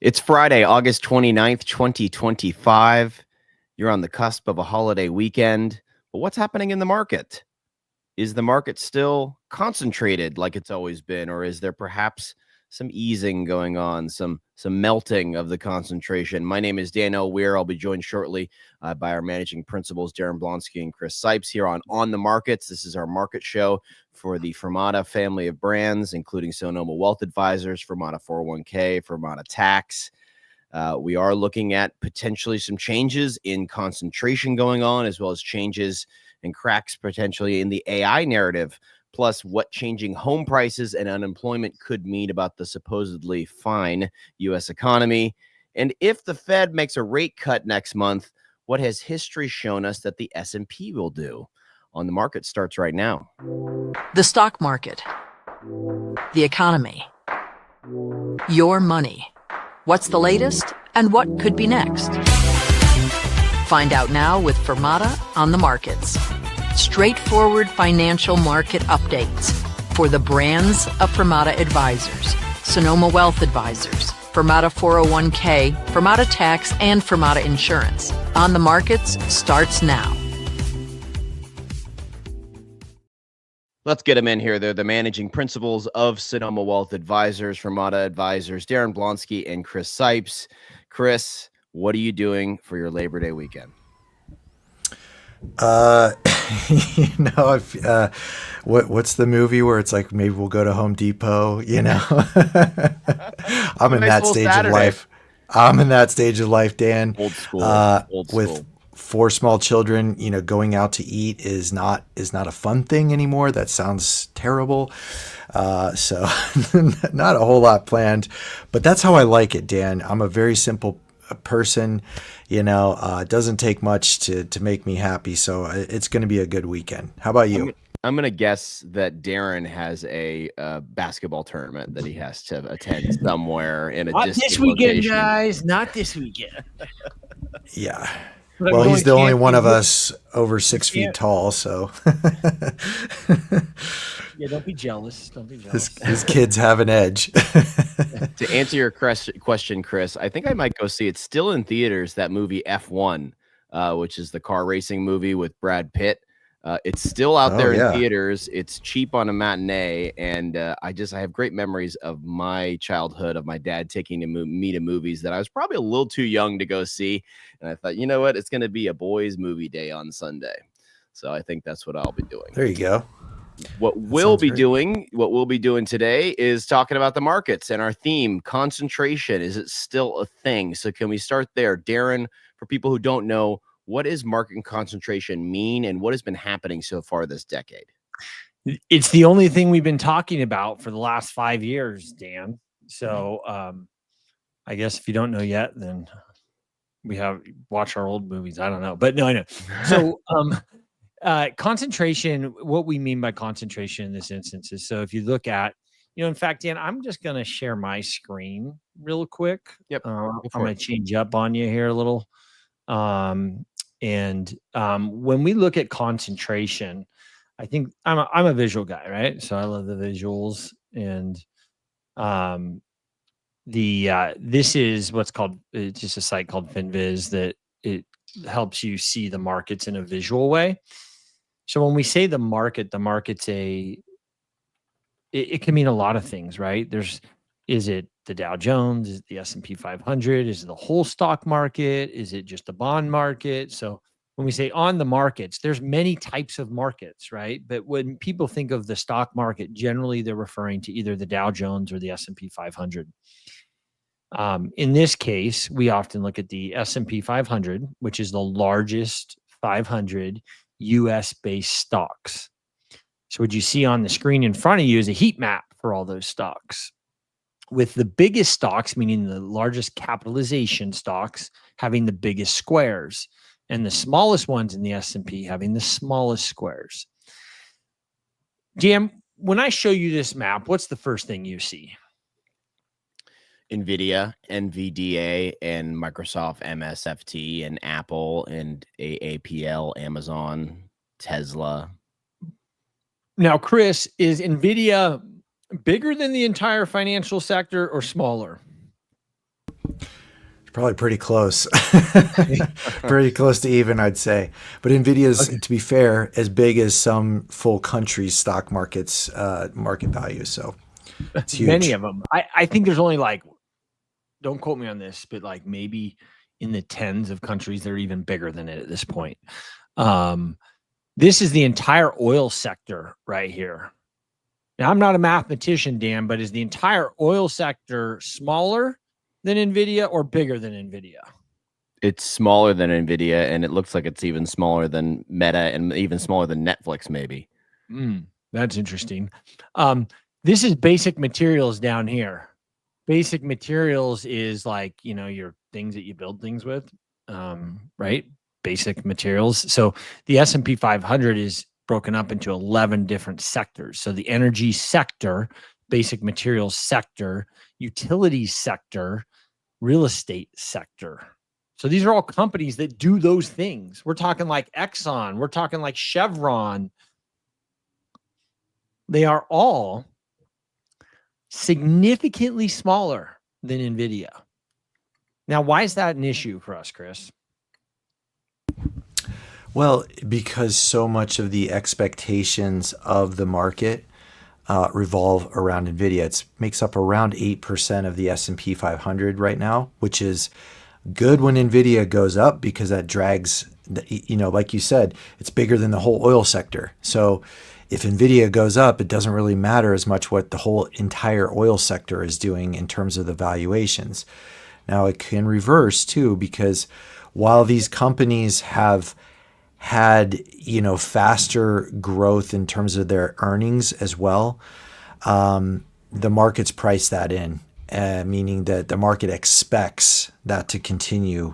It's Friday, August 29th, 2025. You're on the cusp of a holiday weekend. But what's happening in the market? Is the market still concentrated like it's always been, or is there perhaps some easing going on, some melting of the concentration? My name is Dano, Weir. I'll be joined shortly by our managing principals, Daren, Blonski, and Chris Sipes here on the Markets. This is our market show for the Fermata family of brands, including Sonoma Wealth Advisors, Fermata 401k, Fermata Tax. We are looking at potentially some changes in concentration going on, as well as changes and cracks potentially in the AI narrative, plus what changing home prices and unemployment could mean about the supposedly fine U.S. economy. And if the Fed makes a rate cut next month, what has history shown us that the S&P will do? On the Market starts right now. The stock market, the economy, your money. What's the latest and what could be next? Find out now with Fermata on the Markets. Straightforward financial market updates for the brands of Fermata Advisors, Sonoma Wealth Advisors, Fermata 401k, Fermata Tax, and Fermata Insurance. On the Markets starts now. Let's get them in here. They're the managing principals of Sonoma Wealth Advisors, Fermata Advisors, Daren Blonski and Chris Sipes. Chris, what are you doing for your Labor Day weekend? What's the movie where it's like, maybe we'll go to Home Depot, I'm in that stage of life. I'm in that stage of life, Dan. Old school. With 4 small children, going out to eat is not a fun thing anymore. That sounds terrible. So not a whole lot planned, but that's how I like it, Dan. I'm a very simple person, it doesn't take much to make me happy. So it's going to be a good weekend. How about you? I'm going to guess that Daren has a basketball tournament that he has to attend somewhere in a distant this weekend, location. guys. Not this weekend. Yeah. Well, he's the only one of us over 6 feet tall, so. Yeah, don't be jealous. Don't be jealous. His kids have an edge. To answer your question, Chris, I think I might go see it. Still in theaters, that movie F1, which is the car racing movie with Brad Pitt. It's still out there in theaters. It's cheap on a matinee, and I have great memories of my childhood, of my dad taking me to movies that I was probably a little too young to go see. And I thought, you know what? It's going to be a boys' movie day on Sunday. So I think that's what I'll be doing. There you go. What we'll be doing today is talking about the markets and our theme, concentration. Is it still a thing? So can we start there? Daren, for people who don't know, what does market concentration mean, and what has been happening so far this decade? It's the only thing we've been talking about for the last 5 years, Dan. So I guess if you don't know yet, then we have watch our old movies. I don't know, but no, I know. So concentration, what we mean by concentration in this instance is, so if you look at, in fact, Dan, I'm just going to share my screen real quick. Yep. I'm going to change up on you here a little. When we look at concentration, I think I'm a visual guy, right? So I love the visuals, and this is what's called, it's just a site called FinViz that it helps you see the markets in a visual way. So when we say the market's it can mean a lot of things, right? Is it the Dow Jones? Is it the S&P 500? Is it the whole stock market? Is it just the bond market? So when we say on the markets, there's many types of markets, right? But when people think of the stock market, generally they're referring to either the Dow Jones or the S&P 500. In this case, we often look at the S&P 500, which is the largest 500 US-based stocks. So what you see on the screen in front of you is a heat map for all those stocks, with the biggest stocks, meaning the largest capitalization stocks, having the biggest squares, and the smallest ones in the S&P having the smallest squares. Jam, when I show you this map, what's the first thing you see? NVIDIA, NVDA, and Microsoft MSFT, and Apple, and AAPL, Amazon, Tesla. Now, Chris, is NVIDIA bigger than the entire financial sector or smaller? Probably pretty close. Pretty close to even, I'd say. But Nvidia's, Okay. to be fair, as big as some full countries' stock markets market value. So it's Many huge. of them. I think there's only like, don't quote me on this, but like maybe in the tens of countries that are even bigger than it at this point. Um, this is the entire oil sector right here. Now, I'm not a mathematician, Dan, but is the entire oil sector smaller than NVIDIA or bigger than NVIDIA? It's smaller than Nvidia, and it looks like it's even smaller than Meta, and even smaller than Netflix, maybe. That's interesting. This is basic materials down here. Basic materials is like, your things that you build things with, right? Basic materials. So the S&P 500 is broken up into 11 different sectors. So the energy sector, basic materials sector, utilities sector, real estate sector. So these are all companies that do those things. We're talking like Exxon, we're talking like Chevron. They are all significantly smaller than NVIDIA. Now, why is that an issue for us, Chris? Well, because so much of the expectations of the market revolve around Nvidia. It makes up around 8% of the S&P 500 right now, which is good when Nvidia goes up because that drags, like you said, it's bigger than the whole oil sector. So if Nvidia goes up, it doesn't really matter as much what the whole entire oil sector is doing in terms of the valuations. Now it can reverse too, because while these companies have had, faster growth in terms of their earnings as well, the market's priced that in, meaning that the market expects that to continue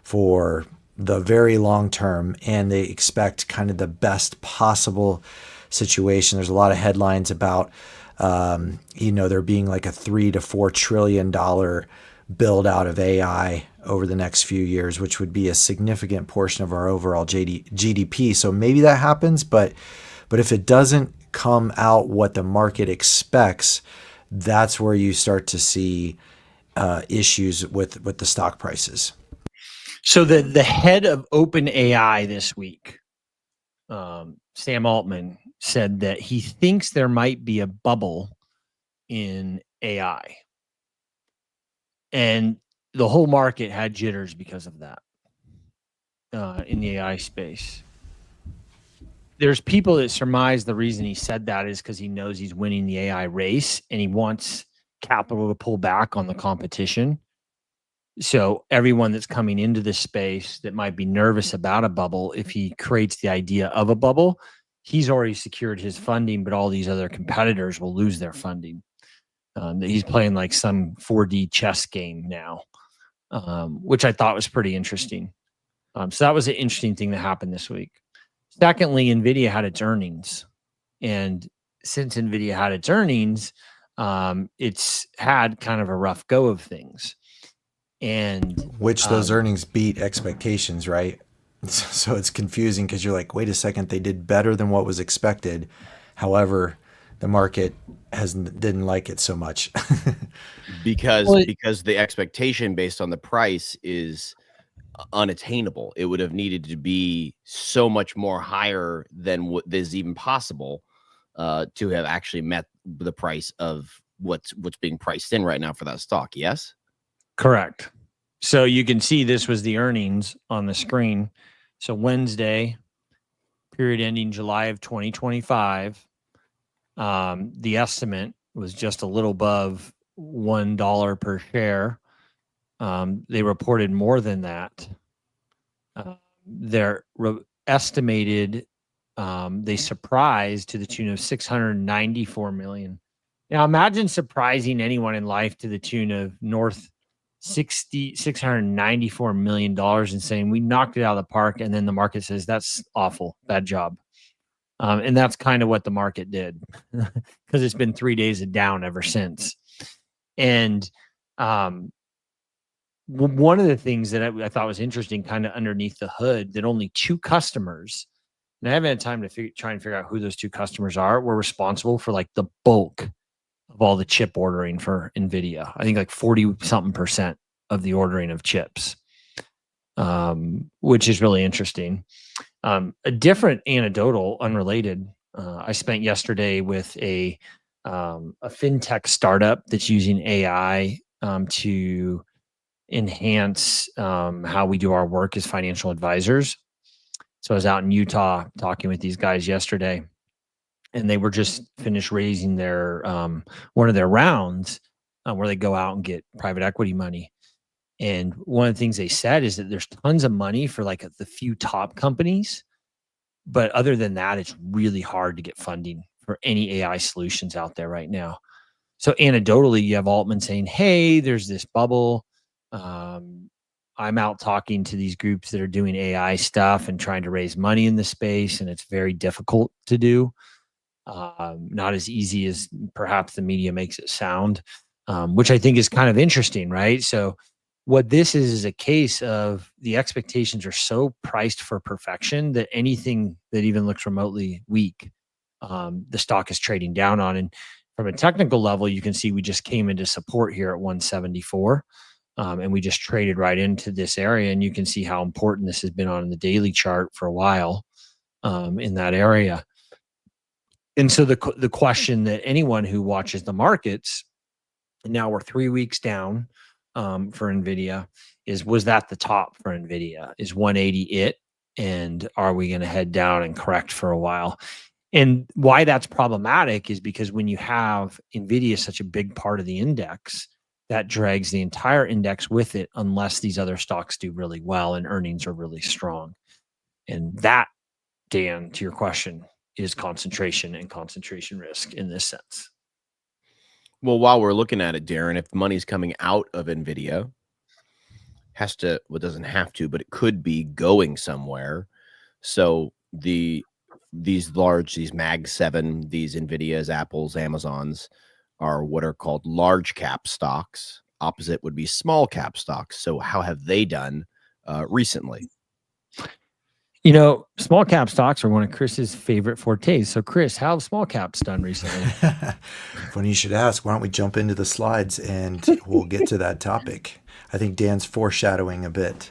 for the very long term, and they expect kind of the best possible situation. There's a lot of headlines about, there being like a $3 to $4 trillion build out of AI over the next few years, which would be a significant portion of our overall GDP. So maybe that happens, but if it doesn't come out what the market expects, that's where you start to see issues with the stock prices. So the head of OpenAI this week, Sam Altman, said that he thinks there might be a bubble in AI. And the whole market had jitters because of that in the AI space. There's people that surmise the reason he said that is because he knows he's winning the AI race and he wants capital to pull back on the competition. So everyone that's coming into this space that might be nervous about a bubble, if he creates the idea of a bubble, he's already secured his funding, but all these other competitors will lose their funding. He's playing like some 4D chess game now, which I thought was pretty interesting. So that was an interesting thing that happened this week. Secondly, NVIDIA had its earnings. And since NVIDIA had its earnings, it's had kind of a rough go of things. And which those earnings beat expectations, right? So it's confusing because you're like, wait a second, they did better than what was expected. However, the market didn't like it so much. because the expectation based on the price is unattainable. It would have needed to be so much more higher than what is even possible to have actually met the price of what's being priced in right now for that stock. Yes, correct. So you can see this was the earnings on the screen. So Wednesday, period ending July of 2025. The estimate was just a little above $1 per share. They reported more than that. They're estimated, they surprised to the tune of $694 million. Now imagine surprising anyone in life to the tune of $694 million and saying, we knocked it out of the park. And then the market says, that's awful, bad job. And that's kind of what the market did because it's been 3 days of down ever since. And one of the things that I thought was interesting, kind of underneath the hood, that only 2 customers, and I haven't had time to try and figure out who those 2 customers are, were responsible for like the bulk of all the chip ordering for NVIDIA. I think like 40 something %. of the ordering of chips, which is really interesting. A different anecdotal, unrelated. I spent yesterday with a fintech startup that's using AI to enhance how we do our work as financial advisors. So I was out in Utah talking with these guys yesterday, and they were just finished raising their one of their rounds where they go out and get private equity money. And one of the things they said is that there's tons of money for like the few top companies, but other than that, it's really hard to get funding for any AI solutions out there right now. So anecdotally, you have Altman saying, "Hey, there's this bubble. I'm out talking to these groups that are doing AI stuff and trying to raise money in the space, and it's very difficult to do. Not as easy as perhaps the media makes it sound, which I think is kind of interesting, right? So what this is a case of the expectations are so priced for perfection that anything that even looks remotely weak, the stock is trading down on. And from a technical level, you can see we just came into support here at 174. And we just traded right into this area, and you can see how important this has been on the daily chart for a while in that area. And so the question that anyone who watches the markets, and now we're 3 weeks down for NVIDIA, is was that the top for NVIDIA? Is 180 it? And are we going to head down and correct for a while? And why that's problematic is because when you have NVIDIA such a big part of the index, that drags the entire index with it unless these other stocks do really well and earnings are really strong. And that, Dan, to your question, is concentration and concentration risk in this sense. Well, while we're looking at it, Daren, if money's coming out of NVIDIA, doesn't have to, but it could be going somewhere. So these Mag 7, these NVIDIAs, Apples, Amazons, are what are called large cap stocks. Opposite would be small cap stocks. So how have they done recently? You know, small cap stocks are one of Chris's favorite fortes. So Chris, how have small caps done recently? Funny you should ask. Why don't we jump into the slides and we'll get to that topic. I think Dan's foreshadowing a bit.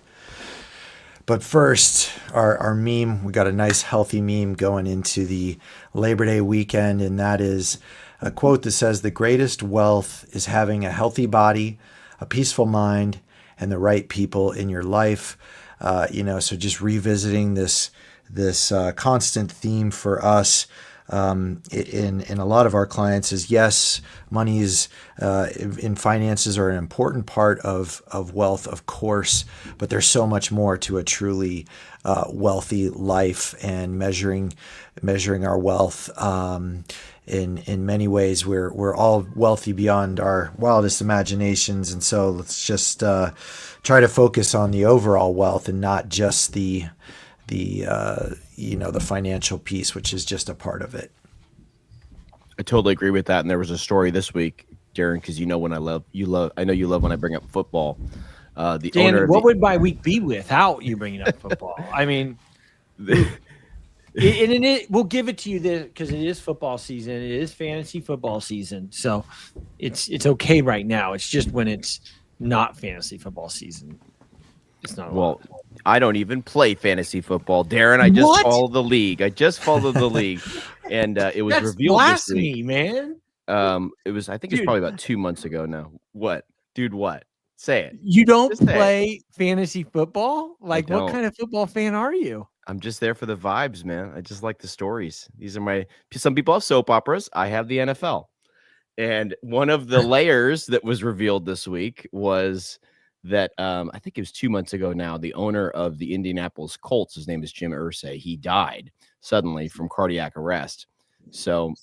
But first, our meme, we got a nice healthy meme going into the Labor Day weekend, and that is a quote that says, "The greatest wealth is having a healthy body, a peaceful mind, and the right people in your life." So just revisiting this constant theme for us in a lot of our clients is, yes, money is in finances are an important part of wealth, of course, but there's so much more to a truly wealthy life, and measuring our wealth. In many ways, we're all wealthy beyond our wildest imaginations, and so let's just try to focus on the overall wealth and not just the financial piece, which is just a part of it. I totally agree with that. And there was a story this week, Daren, because I know you love when I bring up football. Dan, what would my week be without you bringing up football? I mean. We'll give it to you because it is football season. It is fantasy football season. So it's okay right now. It's just when it's not fantasy football season. It's not. Well, I don't even play fantasy football, Daren. I just follow the league. And it was revealed blasphemy, this week. Man. It was, I think it's probably about 2 months ago now. What? Dude, what? Say it. You don't play fantasy football? Like, what kind of football fan are you? I'm just there for the vibes, man. I just like the stories. Some people have soap operas. I have the NFL. And one of the layers that was revealed this week was that I think it was 2 months ago now, the owner of the Indianapolis Colts, his name is Jim Irsay, he died suddenly from cardiac arrest. So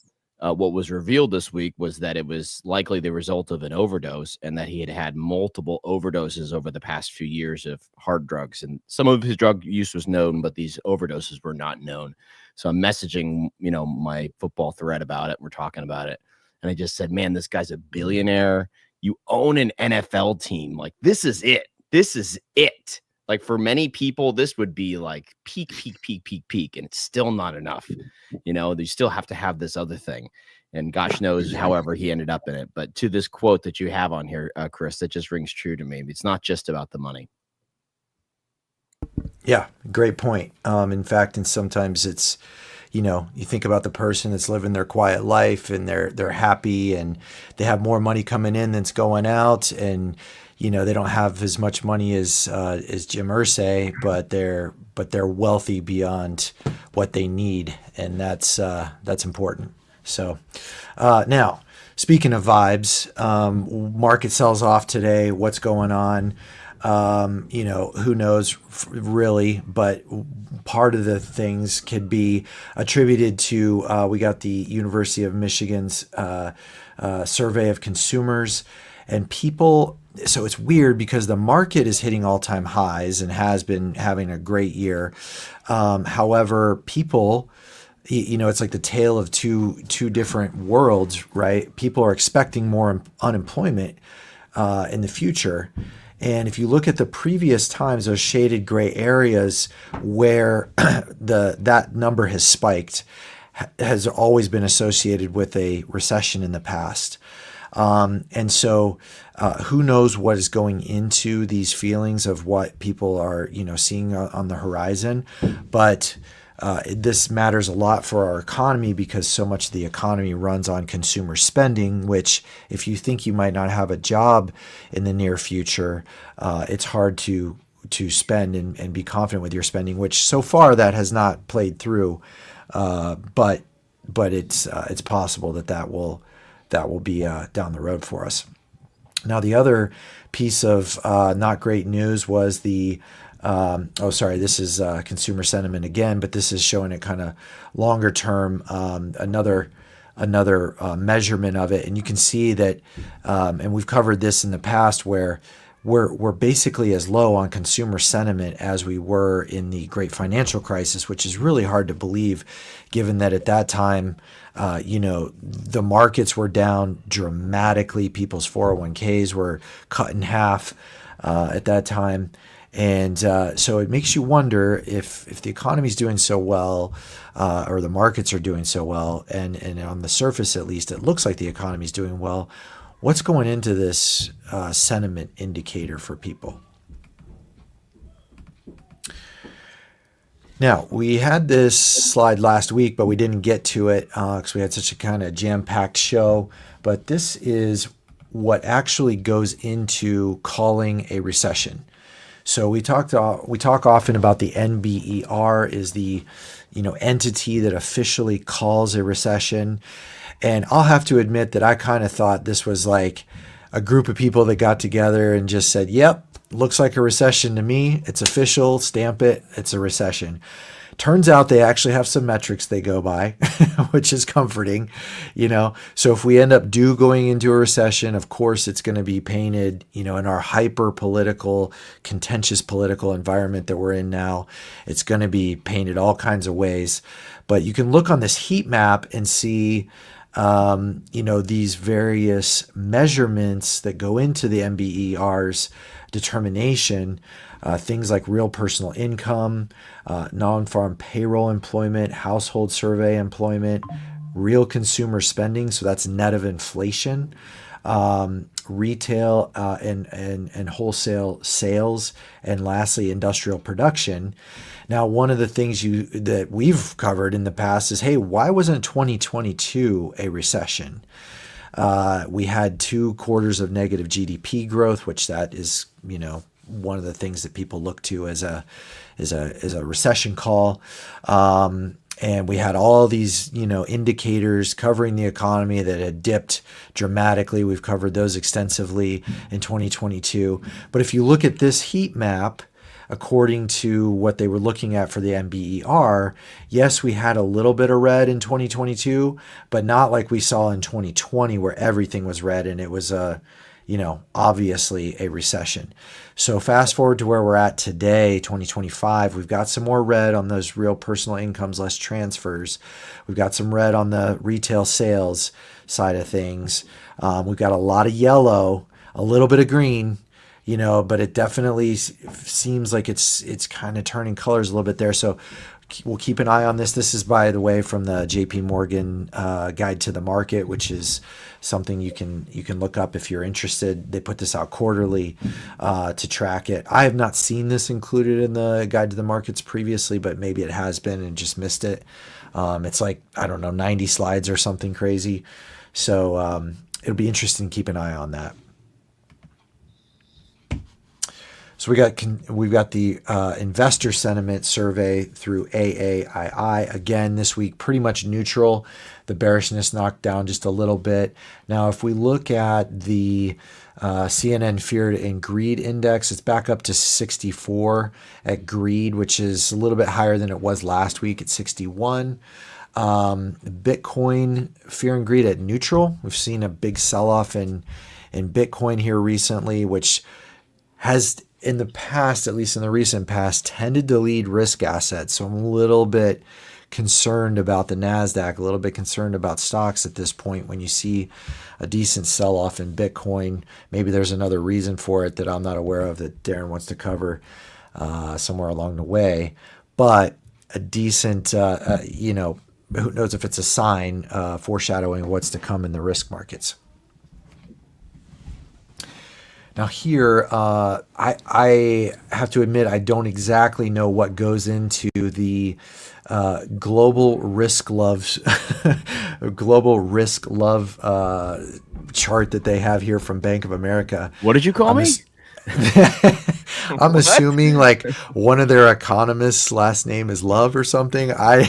what was revealed this week was that it was likely the result of an overdose, and that he had had multiple overdoses over the past few years of hard drugs. And some of his drug use was known, but these overdoses were not known. So I'm messaging, my football thread about it. We're talking about it. And I just said, man, this guy's a billionaire. You own an NFL team. Like, this is it. This is it. Like, for many people, this would be like peak, and it's still not enough. You still have to have this other thing. And gosh knows, however, he ended up in it. But to this quote that you have on here, Chris, that just rings true to me. It's not just about the money. Yeah, great point. In fact, and sometimes it's, you think about the person that's living their quiet life and they're happy and they have more money coming in than's going out, and they don't have as much money as Jim Irsay, but they're wealthy beyond what they need, and that's important. So now, speaking of vibes, market sells off today. What's going on? Who knows really, but part of the things could be attributed to, we got the University of Michigan's survey of consumers and people. So it's weird because the market is hitting all-time highs and has been having a great year. However, people, it's like the tale of two different worlds, right? People are expecting more unemployment in the future. And if you look at the previous times, those shaded gray areas where that number has spiked has always been associated with a recession in the past. And so who knows what is going into these feelings of what people are, seeing on the horizon. But this matters a lot for our economy because so much of the economy runs on consumer spending, which if you think you might not have a job in the near future, it's hard to spend and be confident with your spending, which so far that has not played through. But it's possible that will be down the road for us. Now, the other piece of not great news was the this is consumer sentiment again, but this is showing it kind of longer term, another measurement of it. And you can see that, and we've covered this in the past, where we're basically as low on consumer sentiment as we were in the great financial crisis, which is really hard to believe given that at that time, the markets were down dramatically. People's 401ks were cut in half at that time. And so it makes you wonder if the economy is doing so well, or the markets are doing so well, and on the surface at least, it looks like the economy is doing well. What's going into this sentiment indicator for people? Now, we had this slide last week, but we didn't get to it because we had such a kind of jam-packed show. But this is what actually goes into calling a recession. So we talk often about the NBER is the entity that officially calls a recession. And I'll have to admit that I kind of thought this was like a group of people that got together and just said, yep, looks like a recession to me. It's official, stamp it, it's a recession. Turns out they actually have some metrics they go by, which is comforting, So if we end up going into a recession, of course, it's going to be painted, in our hyper-political, contentious political environment that we're in now. It's going to be painted all kinds of ways. But you can look on this heat map and see, these various measurements that go into the NBER's determination. Things like real personal income, non-farm payroll employment, household survey employment, real consumer spending, so that's net of inflation, retail and wholesale sales, and lastly, industrial production. Now, one of the things that we've covered in the past is, hey, why wasn't 2022 a recession? We had 2 quarters of negative GDP growth, which that is, one of the things that people look to as a recession call. And we had all these, indicators covering the economy that had dipped dramatically. We've covered those extensively in 2022. But if you look at this heat map, according to what they were looking at for the NBER, yes, we had a little bit of red in 2022, but not like we saw in 2020 where everything was red and it was obviously a recession. So fast forward to where we're at today, 2025, we've got some more red on those real personal incomes, less transfers. We've got some red on the retail sales side of things. We've got a lot of yellow, a little bit of green, but it definitely seems like it's kind of turning colors a little bit there. So we'll keep an eye on this. This is, by the way, from the JP Morgan Guide to the Market, which is something you can look up if you're interested. They put this out quarterly to track it. I have not seen this included in the Guide to the Markets previously, but maybe it has been and just missed it. It's like, I don't know, 90 slides or something crazy. So it'll be interesting to keep an eye on that. So we've got the investor sentiment survey through AAII. Again, this week, pretty much neutral. The bearishness knocked down just a little bit. Now, if we look at the CNN Fear and Greed Index, it's back up to 64 at greed, which is a little bit higher than it was last week at 61. Bitcoin Fear and Greed at neutral. We've seen a big sell-off in Bitcoin here recently, which has, in the past, at least in the recent past, tended to lead risk assets. So I'm a little bit concerned about the NASDAQ, a little bit concerned about stocks at this point when you see a decent sell-off in Bitcoin. Maybe there's another reason for it that I'm not aware of that Daren wants to cover somewhere along the way. But a decent, who knows if it's a sign foreshadowing what's to come in the risk markets. Now here, I have to admit I don't exactly know what goes into the global risk love chart that they have here from Bank of America. What did you call me? I'm assuming like one of their economists' last name is Love or something. I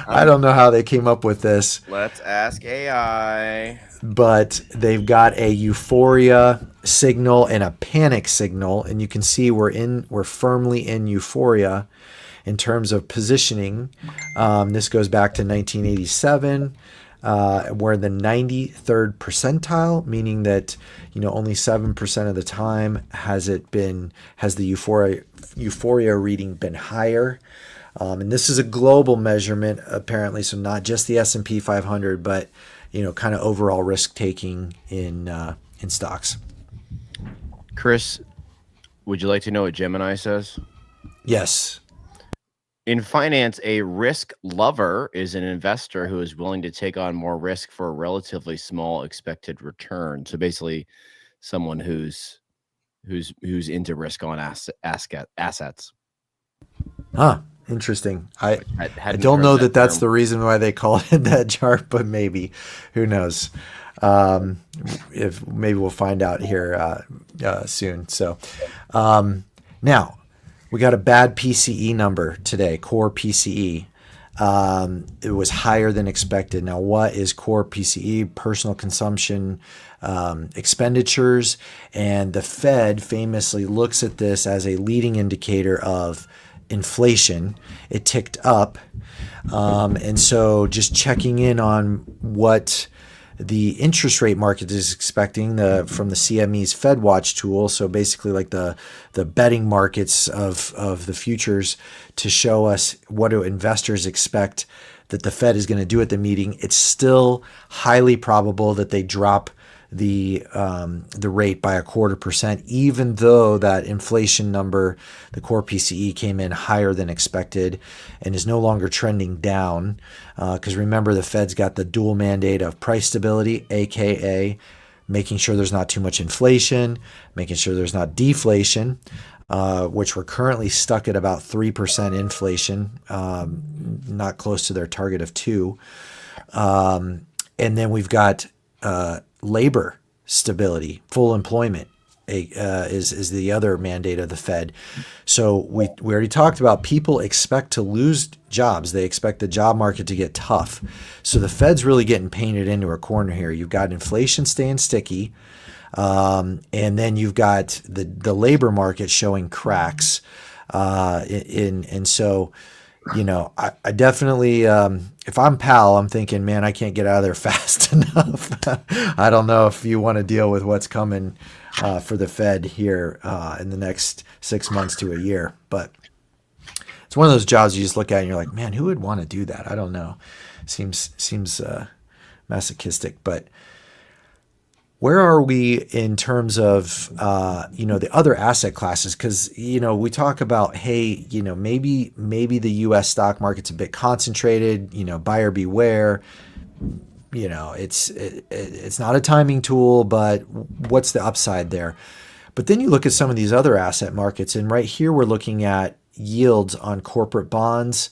don't know how they came up with this. Let's ask AI. But they've got a euphoria signal and a panic signal, and you can see we're firmly in euphoria in terms of positioning. This goes back to 1987. We're in the 93rd percentile, meaning that only 7% of the time has the euphoria reading been higher. And this is a global measurement apparently, so not just the S&P 500, but kind of overall risk taking in stocks. Chris, would you like to know what Gemini says? Yes. In finance, a risk lover is an investor who is willing to take on more risk for a relatively small expected return. So basically, someone who's into risk on assets. Huh. Interesting. I don't know that that's the reason why they call it that chart, but maybe, who knows? If maybe we'll find out here soon. So now we got a bad PCE number today, core PCE. It was higher than expected. Now, what is core PCE? Personal consumption expenditures. And the Fed famously looks at this as a leading indicator of inflation. It ticked up. And so just checking in on what the interest rate market is expecting from the CME's FedWatch tool. So basically like the betting markets of the futures to show us what do investors expect that the Fed is going to do at the meeting. It's still highly probable that they drop the rate by 0.25%, even though that inflation number, the core PCE, came in higher than expected and is no longer trending down. Because remember, the Fed's got the dual mandate of price stability, aka making sure there's not too much inflation, making sure there's not deflation, which we're currently stuck at about 3% inflation, not close to their target of 2%. And then we've got labor stability, full employment is the other mandate of the Fed. So we already talked about people expect to lose jobs. They expect the job market to get tough. So the Fed's really getting painted into a corner here. You've got inflation staying sticky, and then you've got the labor market showing cracks. And so, I definitely, if I'm Powell, I'm thinking, man, I can't get out of there fast enough. I don't know if you want to deal with what's coming for the Fed here in the next 6 months to a year. But it's one of those jobs you just look at and you're like, man, who would want to do that? I don't know. Seems masochistic. But Where are we in terms of the other asset classes? Because we talk about, hey, maybe the U.S. stock market's a bit concentrated. Buyer beware. It's not a timing tool, but what's the upside there? But then you look at some of these other asset markets, and right here we're looking at yields on corporate bonds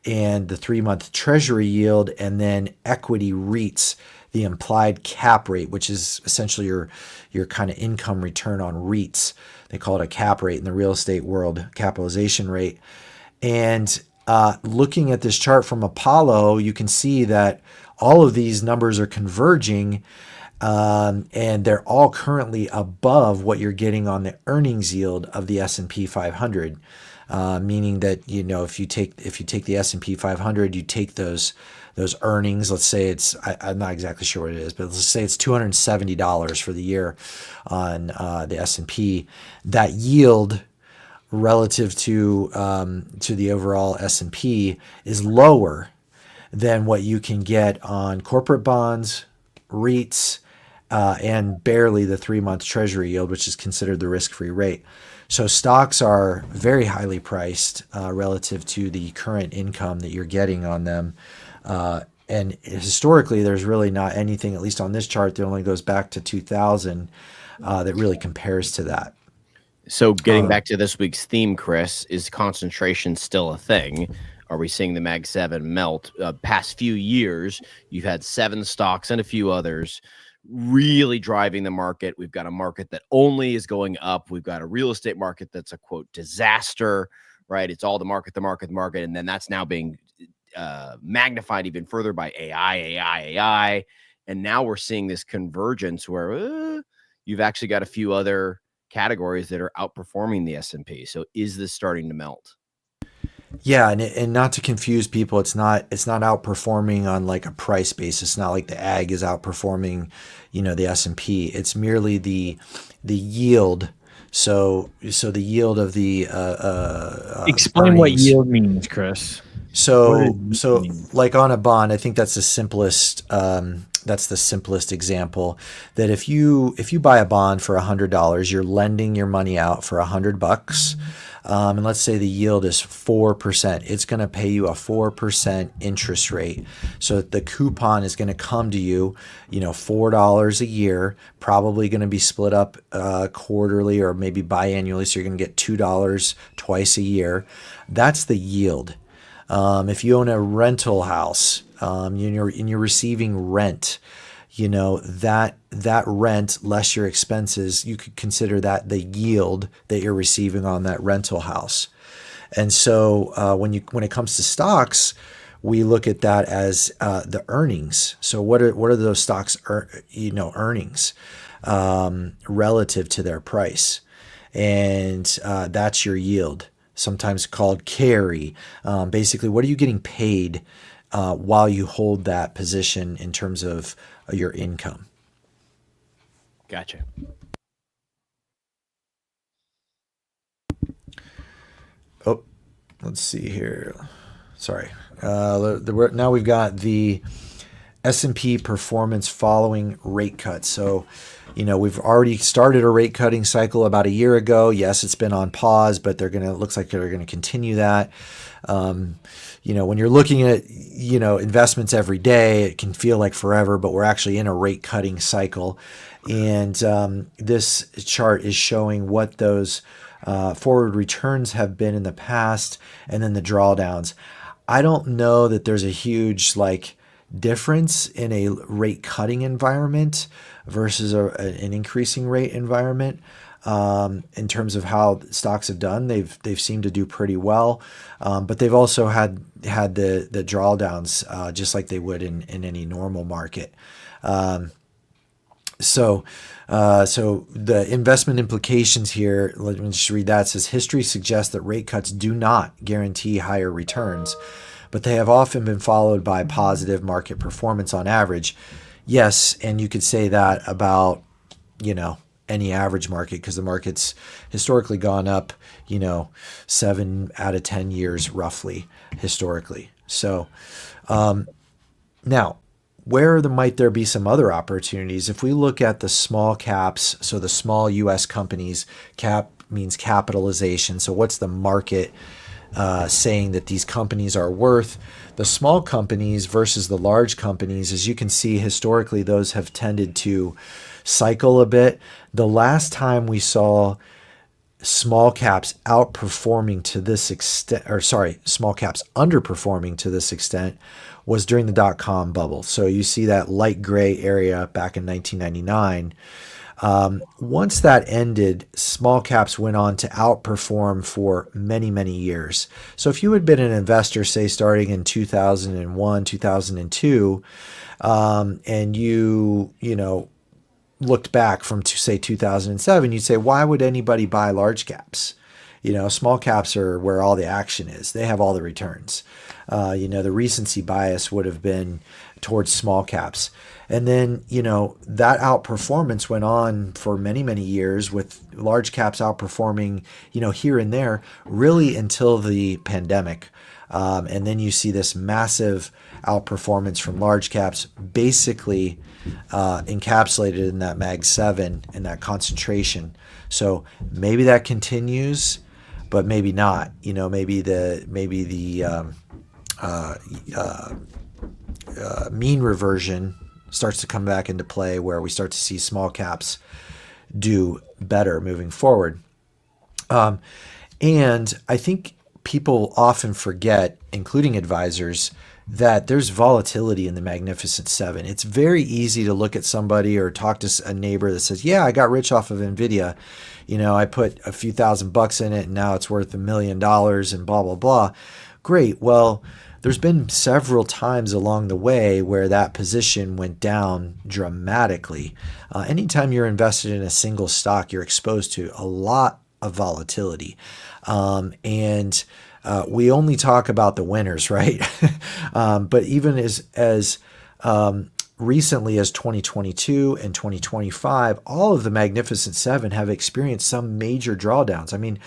and the 3-month treasury yield, and then equity REITs, the implied cap rate, which is essentially your kind of income return on REITs. They call it a cap rate in the real estate world, capitalization rate. And looking at this chart from Apollo, you can see that all of these numbers are converging, and they're all currently above what you're getting on the earnings yield of the S&P 500. Meaning that if you take the S&P 500, you take those earnings. Let's say I'm not exactly sure what it is, but let's say it's $270 for the year on the S&P. That yield relative to the overall S&P is lower than what you can get on corporate bonds, REITs, and barely the 3-month treasury yield, which is considered the risk-free rate. So stocks are very highly priced relative to the current income that you're getting on them. And historically, there's really not anything, at least on this chart, that only goes back to 2000 that really compares to that. So getting back to this week's theme, Chris, is concentration still a thing? Are we seeing the Mag 7 melt? Past few years, you've had 7 stocks and a few others really driving the market. We've got a market that only is going up. We've got a real estate market that's a, quote, disaster, right? It's all the market. And then that's now being magnified even further by AI. And now we're seeing this convergence where you've actually got a few other categories that are outperforming the S&P. So is this starting to melt? Yeah, and not to confuse people, it's not outperforming on like a price basis. It's not like the ag is outperforming, the S&P. It's merely the yield. So the yield of the explain earnings. What yield means, Chris. So like on a bond, I think that's the simplest example. That if you buy a bond for $100, you're lending your money out for $100. And let's say the yield is 4%. It's going to pay you a 4% interest rate. So the coupon is going to come to you, $4 a year, probably going to be split up quarterly or maybe biannually. So you're going to get $2 twice a year. That's the yield. If you own a rental house, and you're receiving rent, that rent less your expenses, you could consider that the yield that you're receiving on that rental house. And so when it comes to stocks, we look at that as the earnings. So what are those stocks earnings relative to their price, and that's your yield, sometimes called carry. Basically, what are you getting paid while you hold that position in terms of your income? Gotcha. Oh, let's see here. Sorry. Now we've got the S&P performance following rate cuts. So, we've already started a rate cutting cycle about a year ago. Yes, it's been on pause, but looks like they're going to continue that. When you're looking at, investments every day, it can feel like forever, but we're actually in a rate cutting cycle. And this chart is showing what those forward returns have been in the past, and then the drawdowns. I don't know that there's a huge difference in a rate cutting environment versus an increasing rate environment. In terms of how stocks have done, they've seemed to do pretty well, but they've also had the drawdowns just like they would in any normal market. So the investment implications here, let me just read that. It says, history suggests that rate cuts do not guarantee higher returns, but they have often been followed by positive market performance on average. Yes, and you could say that about, any average market, because the market's historically gone up, 7 out of 10 years roughly historically. So now might there be some other opportunities? If we look at the small caps, so the small U.S. companies, cap means capitalization. So what's the market saying that these companies are worth? The small companies versus the large companies, as you can see, historically, those have tended to cycle a bit. The last time we saw small caps outperforming to this extent, or sorry, small caps underperforming to this extent, was during the dot-com bubble. So you see that light gray area back in 1999. Once that ended, small caps went on to outperform for many, many years. So if you had been an investor, say starting in 2001, 2002, and you looked back from say 2007, you'd say, why would anybody buy large caps? Small caps are where all the action is. They have all the returns. The recency bias would have been towards small caps. And then, that outperformance went on for many, many years, with large caps outperforming, here and there, really until the pandemic. And then you see this massive outperformance from large caps, basically encapsulated in that Mag 7 and that concentration. So maybe that continues, but maybe not. Maybe the mean reversion starts to come back into play, where we start to see small caps do better moving forward. And I think people often forget, including advisors, that there's volatility in the Magnificent Seven. It's very easy to look at somebody or talk to a neighbor that says, yeah, I got rich off of NVIDIA. I put a few $1,000 in it and now it's worth $1 million and blah, blah, blah. Great. Well, there's been several times along the way where that position went down dramatically. Anytime you're invested in a single stock, you're exposed to a lot of volatility. And we only talk about the winners, right? But even as recently as 2022 and 2025, all of the Magnificent Seven have experienced some major drawdowns. I mean,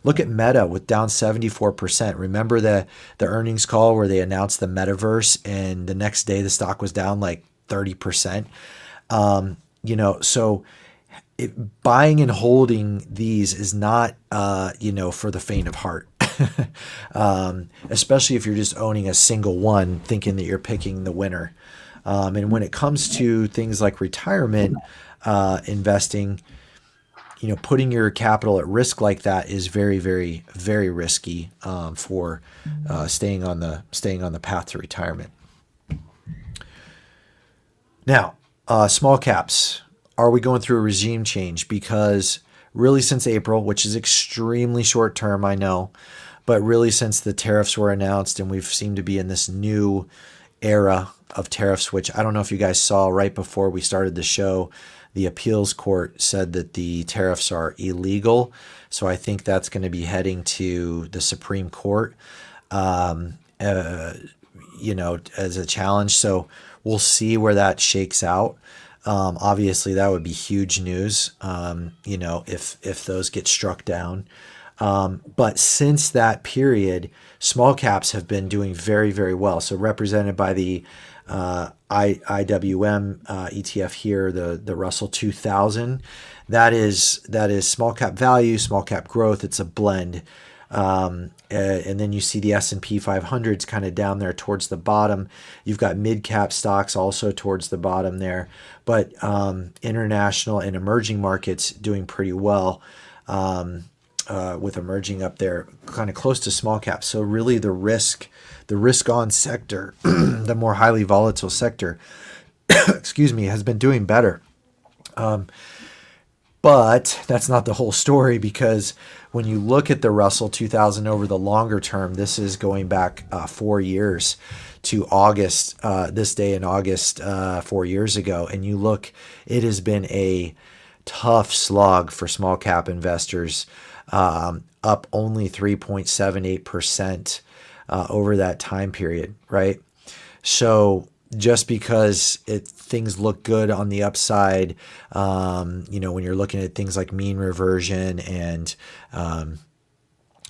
look at Meta with down 74%. Remember the earnings call where they announced the metaverse, and the next day the stock was down like 30%. So buying and holding these is not, for the faint of heart. Especially if you're just owning a single one, thinking that you're picking the winner. And when it comes to things like retirement investing, putting your capital at risk like that is very, very, very risky for staying on the path to retirement. Now, small caps. Are we going through a regime change? Because really since April, which is extremely short term, I know, but really since the tariffs were announced and we've seemed to be in this new era of tariffs, which I don't know if you guys saw right before we started the show, the appeals court said that the tariffs are illegal. So I think that's going to be heading to the Supreme Court, as a challenge. So we'll see where that shakes out. Obviously, that would be huge news, if those get struck down. But since that period, small caps have been doing very, very well. So represented by the IWM ETF here, the Russell 2000, that is small cap value, small cap growth. It's a blend. And then you see the S&P 500's kind of down there towards the bottom. You've got mid cap stocks also towards the bottom there, but international and emerging markets doing pretty well. With emerging up there kind of close to small caps. So really the risk on sector, the more highly volatile sector, has been doing better. But that's not the whole story, because when you look at the Russell 2000 over the longer term, this is going back 4 years to August, this day in August 4 years ago. And you look, it has been a tough slog for small cap investors, up only 3.78% over that time period, right? So just because things look good on the upside, when you're looking at things like mean reversion and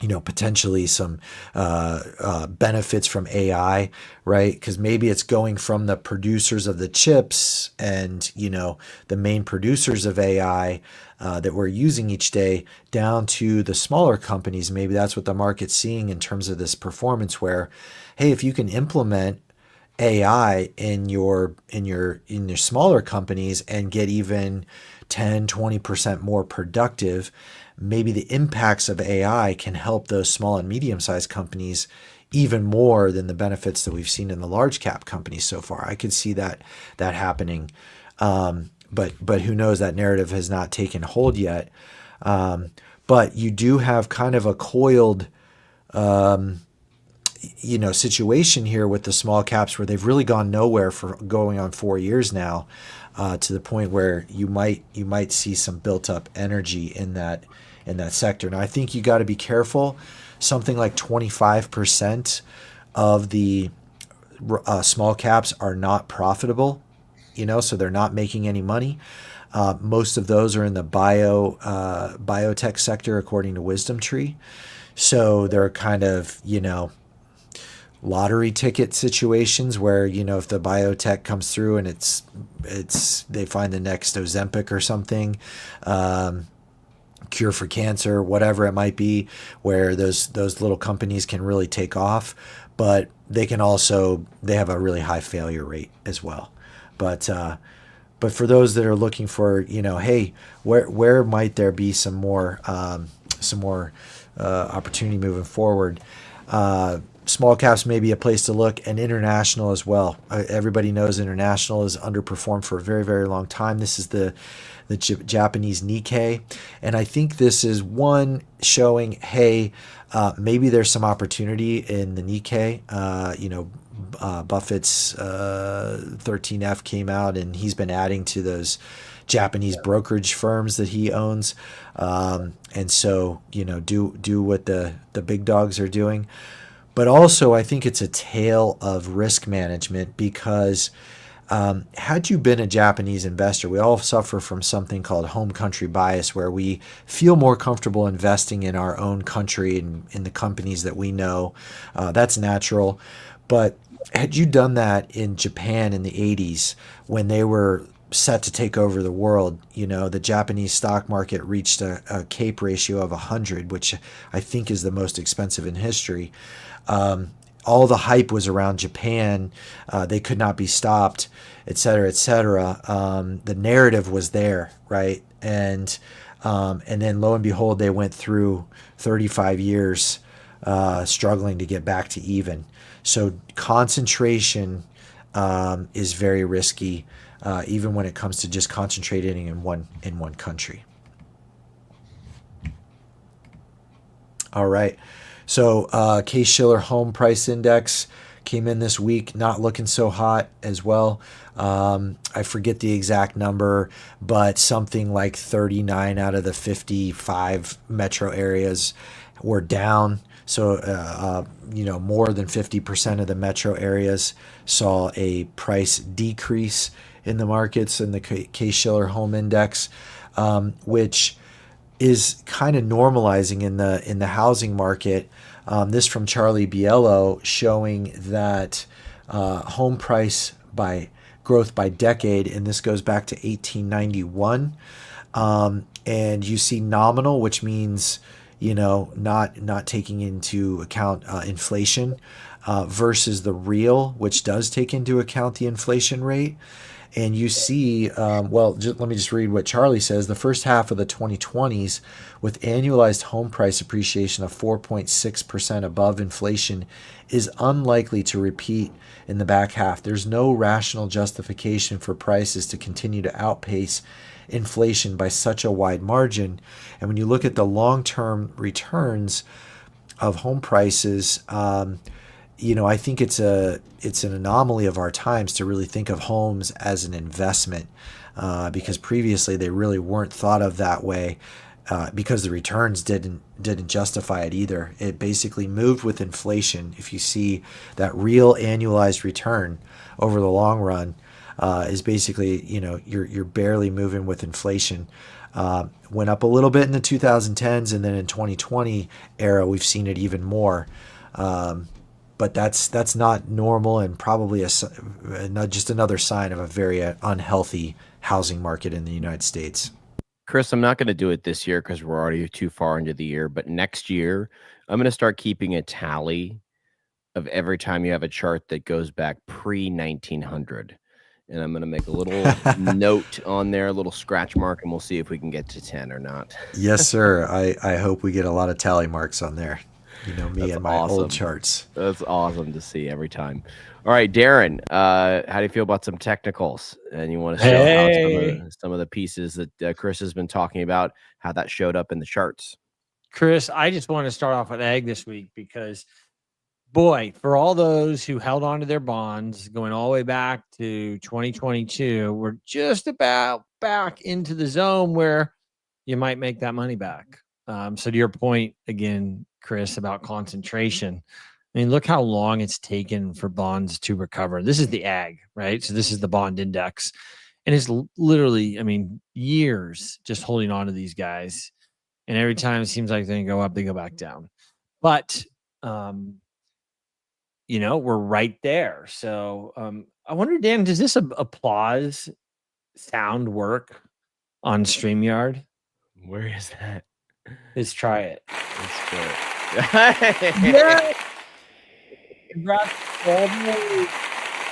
potentially some benefits from AI, right? Because maybe it's going from the producers of the chips and, the main producers of AI that we're using each day down to the smaller companies. Maybe that's what the market's seeing in terms of this performance where, hey, if you can implement AI in your smaller companies and get even 10-20% more productive, maybe the impacts of AI can help those small and medium-sized companies even more than the benefits that we've seen in the large cap companies so far. I could see that happening, but who knows? That narrative has not taken hold yet. But you do have kind of a coiled situation here with the small caps where they've really gone nowhere for going on 4 years now, to the point where you might see some built up energy in that sector. Now I think you got to be careful. Something like 25% of the small caps are not profitable, so they're not making any money. Most of those are in the biotech sector, according to Wisdom Tree. So they're kind of, lottery ticket situations where, if the biotech comes through and they find the next Ozempic or something, cure for cancer, whatever it might be, where those little companies can really take off, but they have a really high failure rate as well. But for those that are looking for, hey, where might there be some more opportunity moving forward? Small caps may be a place to look, and international as well. Everybody knows international has underperformed for a very, very long time. This is the Japanese Nikkei, and I think this is one showing, hey, maybe there's some opportunity in the Nikkei. Buffett's 13F came out, and he's been adding to those Japanese brokerage firms that he owns, and so do what the big dogs are doing. But also, I think it's a tale of risk management because had you been a Japanese investor, we all suffer from something called home country bias, where we feel more comfortable investing in our own country and in the companies that we know. That's natural. But had you done that in Japan in the 80s when they were set to take over the world, the Japanese stock market reached a CAPE ratio of 100, which I think is the most expensive in history. All the hype was around Japan. They could not be stopped, et cetera, et cetera. The narrative was there, right? And then lo and behold, they went through 35 years struggling to get back to even. So concentration is very risky, even when it comes to just concentrating in one country. All right. So Case-Shiller Home Price Index came in this week, not looking so hot as well. I forget the exact number, but something like 39 out of the 55 metro areas were down. So, more than 50% of the metro areas saw a price decrease in the markets in the Case-Shiller Home Index, which is kind of normalizing in the housing market. This from Charlie Biello showing that home price by growth by decade, and this goes back to 1891. And you see nominal, which means not taking into account inflation, versus the real, which does take into account the inflation rate. And you see, let me just read what Charlie says. The first half of the 2020s, with annualized home price appreciation of 4.6% above inflation, is unlikely to repeat in the back half. There's no rational justification for prices to continue to outpace inflation by such a wide margin. And when you look at the long-term returns of home prices, I think it's an anomaly of our times to really think of homes as an investment, because previously they really weren't thought of that way, because the returns didn't justify it either. It basically moved with inflation. If you see that real annualized return over the long run is basically, you're barely moving with inflation. Went up a little bit in the 2010s, and then in 2020 era, we've seen it even more. But that's not normal, and probably just another sign of a very unhealthy housing market in the United States. Chris, I'm not going to do it this year because we're already too far into the year. But next year, I'm going to start keeping a tally of every time you have a chart that goes back pre-1900. And I'm going to make a little note on there, a little scratch mark, and we'll see if we can get to 10 or not. Yes, sir. I hope we get a lot of tally marks on there. You know me That's and my awesome. old charts. That's awesome to see every time. All right, Daren, how do you feel about some technicals? And you want to show how some of the pieces that Chris has been talking about, how that showed up in the charts? Chris, I just want to start off with ag this week because, boy, for all those who held on to their bonds going all the way back to 2022, we're just about back into the zone where you might make that money back. So to your point again, Chris, about concentration, I mean, look how long it's taken for bonds to recover. This is the ag, right? So this is the bond index. And it's literally, I mean, years just holding on to these guys. And every time it seems like they go up, they go back down. But, you know, we're right there. So I wonder, Dan, does this applause sound work on StreamYard? Where is that? Let's try it. Let's do it. Yeah. Congrats.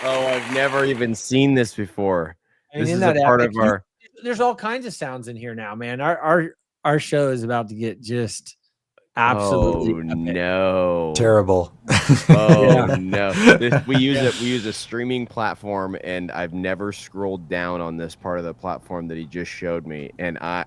Oh, I've never even seen this before. I mean, This isn't is a that part epic? of our. There's all kinds of sounds in here now, man. Our show is about to get just absolutely Oh epic. Oh, no! terrible. Oh no! We use a streaming platform, and I've never scrolled down on this part of the platform that he just showed me, and I.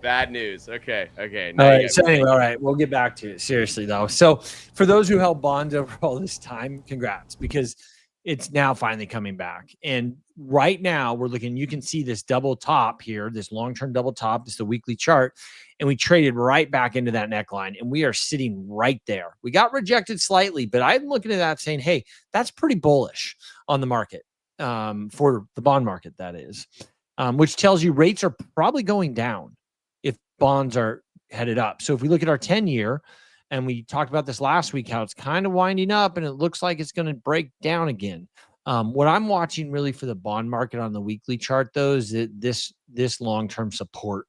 Bad news. Okay. All right. So anyway, all right, we'll get back to it. Seriously though. So for those who held bonds over all this time, congrats, because it's now finally coming back. And right now we're looking, you can see this double top here, this long-term double top. It's the weekly chart. And we traded right back into that neckline, and we are sitting right there. We got rejected slightly, but I'm looking at that saying, hey, that's pretty bullish on the market, for the bond market, that is, which tells you rates are probably going down if bonds are headed up. So if we look at our 10-year, and we talked about this last week, how it's kind of winding up and it looks like it's going to break down again. What I'm watching really for the bond market on the weekly chart, though, is that this long-term support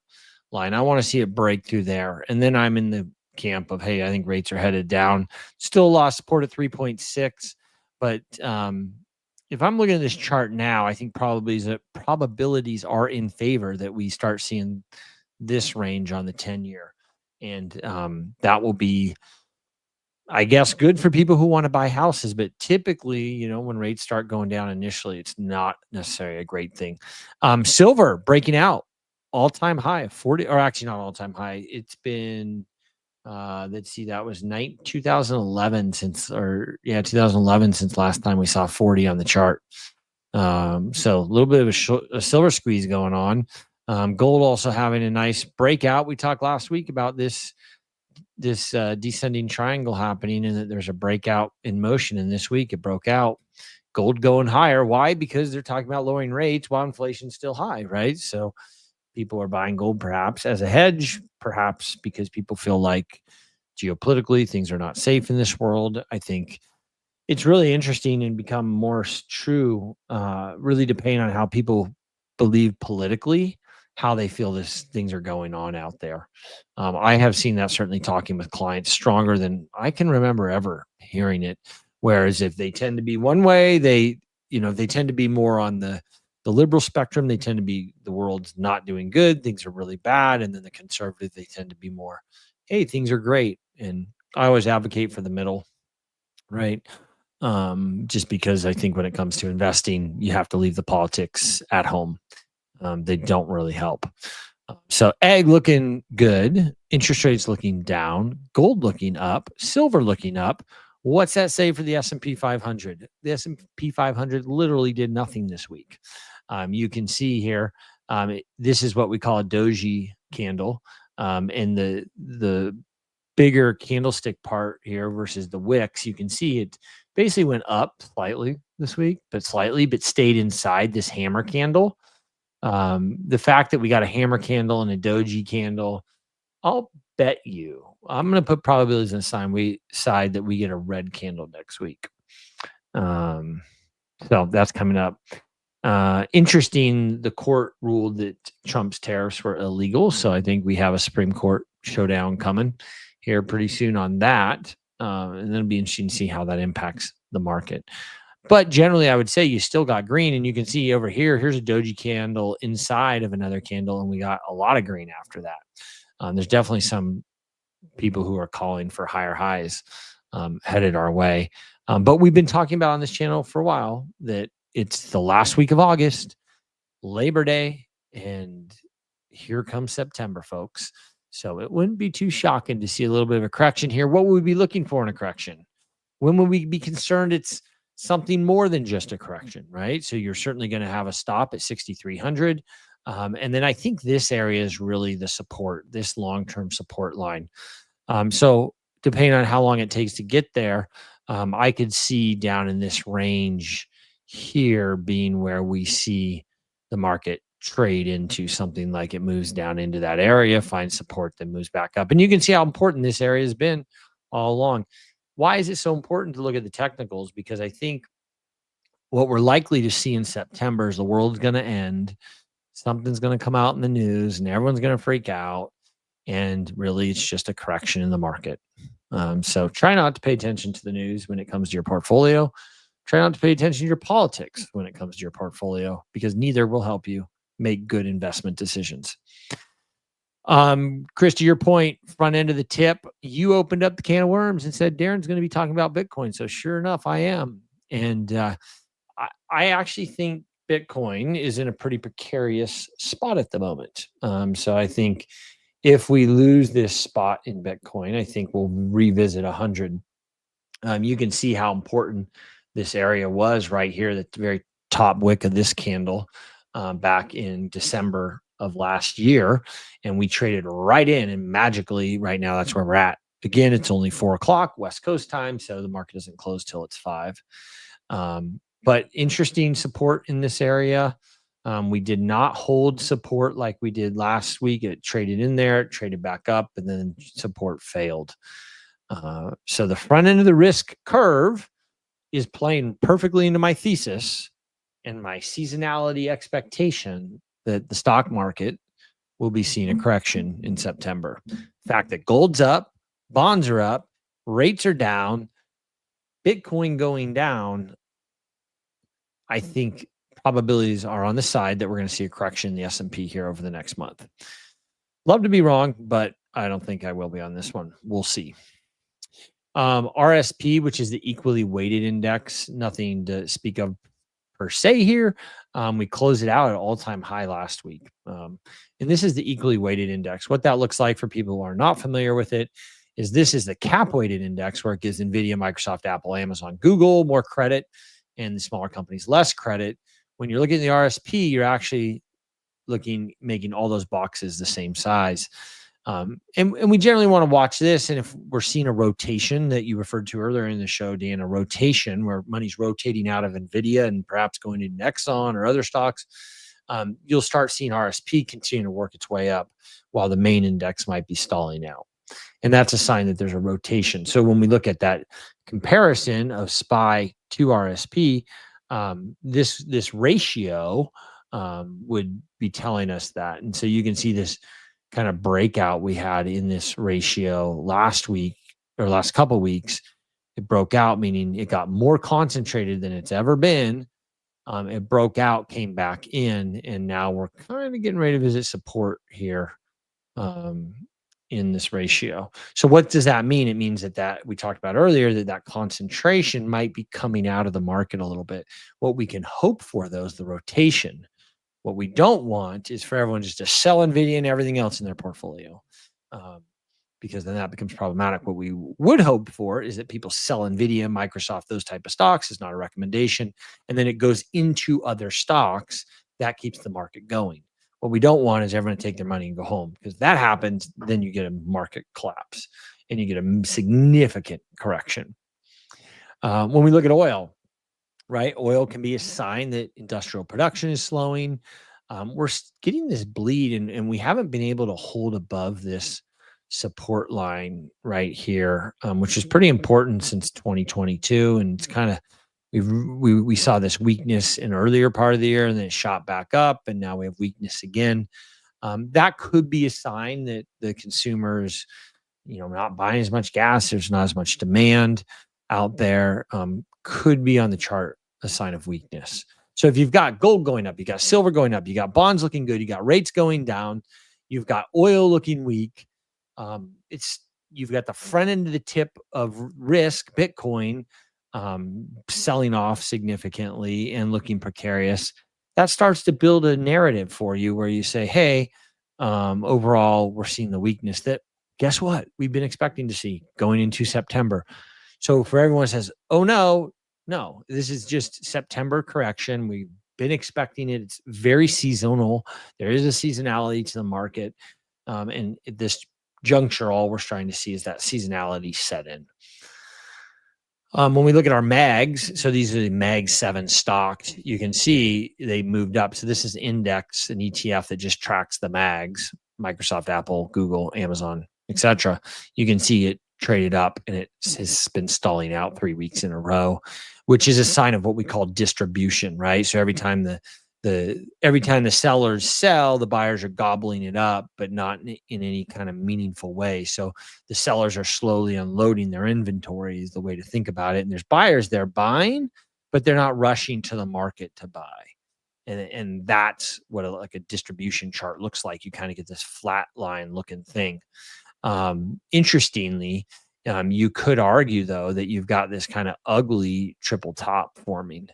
line. I want to see it break through there. And then I'm in the camp of, hey, I think rates are headed down. Still lost support at 3.6. But if I'm looking at this chart now, I think probabilities are in favor that we start seeing this range on the 10-year. And that will be, I guess, good for people who want to buy houses. But typically, you know, when rates start going down initially, it's not necessarily a great thing. Silver breaking out, all-time high of 40, or actually not all-time high. It's been, let's see, that was 2011 since last time we saw 40 on the chart. So a little bit of a silver squeeze going on. Gold also having a nice breakout. We talked last week about this descending triangle happening, and that there's a breakout in motion. And this week it broke out. Gold going higher. Why? Because they're talking about lowering rates while inflation's still high, right? So people are buying gold perhaps as a hedge, perhaps because people feel like geopolitically things are not safe in this world. I think it's really interesting and become more true, really depending on how people believe politically, how they feel things are going on out there. I have seen that, certainly talking with clients, stronger than I can remember ever hearing it. Whereas if they tend to be one way, they tend to be more on the liberal spectrum. They tend to be, the world's not doing good, things are really bad. And then the conservative, they tend to be more, hey, things are great. And I always advocate for the middle, right? Just because I think when it comes to investing, you have to leave the politics at home. They don't really help. So ag looking good, interest rates looking down, gold looking up, silver looking up. What's that say for the S&P 500? The S&P 500 literally did nothing this week. You can see here, this is what we call a doji candle. And the bigger candlestick part here versus the wicks, you can see it basically went up slightly this week, but stayed inside this hammer candle. The fact that we got a hammer candle and a doji candle, I'll bet you, I'm going to put probabilities on the side that we get a red candle next week. So that's coming up. Interesting, the court ruled that Trump's tariffs were illegal. So I think we have a Supreme Court showdown coming here pretty soon on that. And then it'll be interesting to see how that impacts the market. But generally, I would say you still got green, and you can see over here, here's a doji candle inside of another candle, and we got a lot of green after that. There's definitely some people who are calling for higher highs headed our way. But we've been talking about on this channel for a while that it's the last week of August, Labor Day, and here comes September, folks. So it wouldn't be too shocking to see a little bit of a correction here. What would we be looking for in a correction? When would we be concerned it's something more than just a correction, right? So you're certainly going to have a stop at 6,300. And then I think this area is really the support, this long-term support line. So depending on how long it takes to get there, I could see down in this range here being where we see the market trade into something like it moves down into that area, finds support, then moves back up. And you can see how important this area has been all along. Why is it so important to look at the technicals? Because I think what we're likely to see in September is the world's going to end. Something's going to come out in the news and everyone's going to freak out. And really, it's just a correction in the market. So try not to pay attention to the news when it comes to your portfolio. Try not to pay attention to your politics when it comes to your portfolio, because neither will help you make good investment decisions. Chris, to your point, front end of the tip, you opened up the can of worms and said Daren's going to be talking about Bitcoin. So sure enough, I am. And I actually think Bitcoin is in a pretty precarious spot at the moment. So I think if we lose this spot in Bitcoin, I think we'll revisit 100. You can see how important this area was right here, the very top wick of this candle back in December of last year. And we traded right in, and magically right now, that's where we're at. Again, it's only 4 o'clock West Coast time, so the market doesn't close till it's 5. But interesting support in this area. We did not hold support like we did last week. It traded in there, it traded back up, and then support failed. So the front end of the risk curve is playing perfectly into my thesis and my seasonality expectation that the stock market will be seeing a correction in September. The fact that gold's up, bonds are up, rates are down, Bitcoin going down, I think probabilities are on the side that we're going to see a correction in the S&P here over the next month. Love to be wrong, but I don't think I will be on this one. We'll see. RSP, which is the equally weighted index, nothing to speak of per se here. We closed it out at all-time high last week. And this is the equally weighted index. What that looks like for people who are not familiar with it is this is the cap-weighted index, where it gives NVIDIA, Microsoft, Apple, Amazon, Google more credit and the smaller companies less credit. When you're looking at the RSP, you're actually making all those boxes the same size. And we generally want to watch this. And if we're seeing a rotation that you referred to earlier in the show, Dan, a rotation where money's rotating out of NVIDIA and perhaps going into Exxon or other stocks, you'll start seeing RSP continue to work its way up while the main index might be stalling out. And that's a sign that there's a rotation. So when we look at that comparison of SPY to RSP, this ratio would be telling us that. And so you can see this kind of breakout we had in this ratio last week or last couple of weeks. It broke out, meaning it got more concentrated than it's ever been. It broke out, came back in, and now we're kind of getting ready to visit support here in this ratio. So what does that mean? It means that we talked about earlier, that concentration might be coming out of the market a little bit. What we can hope for, though, is the rotation. What we don't want is for everyone just to sell NVIDIA and everything else in their portfolio, because then that becomes problematic. What we would hope for is that people sell NVIDIA, Microsoft, those type of stocks. Is not a recommendation. And then it goes into other stocks. That keeps the market going. What we don't want is everyone to take their money and go home, because that happens, then you get a market collapse. and you get a significant correction. When we look at oil, right? Oil can be a sign that industrial production is slowing. We're getting this bleed, and we haven't been able to hold above this support line right here, which is pretty important since 2022. And it's kind of, we saw this weakness in earlier part of the year, and then it shot back up, and now we have weakness again. That could be a sign that the consumers, not buying as much gas. There's not as much demand out there. Could be on the chart a sign of weakness. So if you've got gold going up, you got silver going up, you got bonds looking good, you got rates going down, you've got oil looking weak. You've got the front end of the tip of risk, Bitcoin, selling off significantly and looking precarious. That starts to build a narrative for you where you say, hey, overall, we're seeing the weakness that, guess what, we've been expecting to see going into September. So for everyone who says, oh, no, this is just September correction. We've been expecting it. It's very seasonal. There is a seasonality to the market. And at this juncture, all we're trying to see is that seasonality set in. When we look at our MAGs, so these are the MAG 7 stocked, you can see they moved up. So this is index, an ETF that just tracks the MAGs, Microsoft, Apple, Google, Amazon, etc. You can see it traded up, and it has been stalling out 3 weeks in a row, which is a sign of what we call distribution, right? So every time the sellers sell, the buyers are gobbling it up, but not in any kind of meaningful way. So the sellers are slowly unloading their inventory is the way to think about it. And there's buyers there buying, but they're not rushing to the market to buy. And that's what a distribution chart looks like. You kind of get this flat line looking thing. Interestingly, you could argue, though, that you've got this kind of ugly triple top forming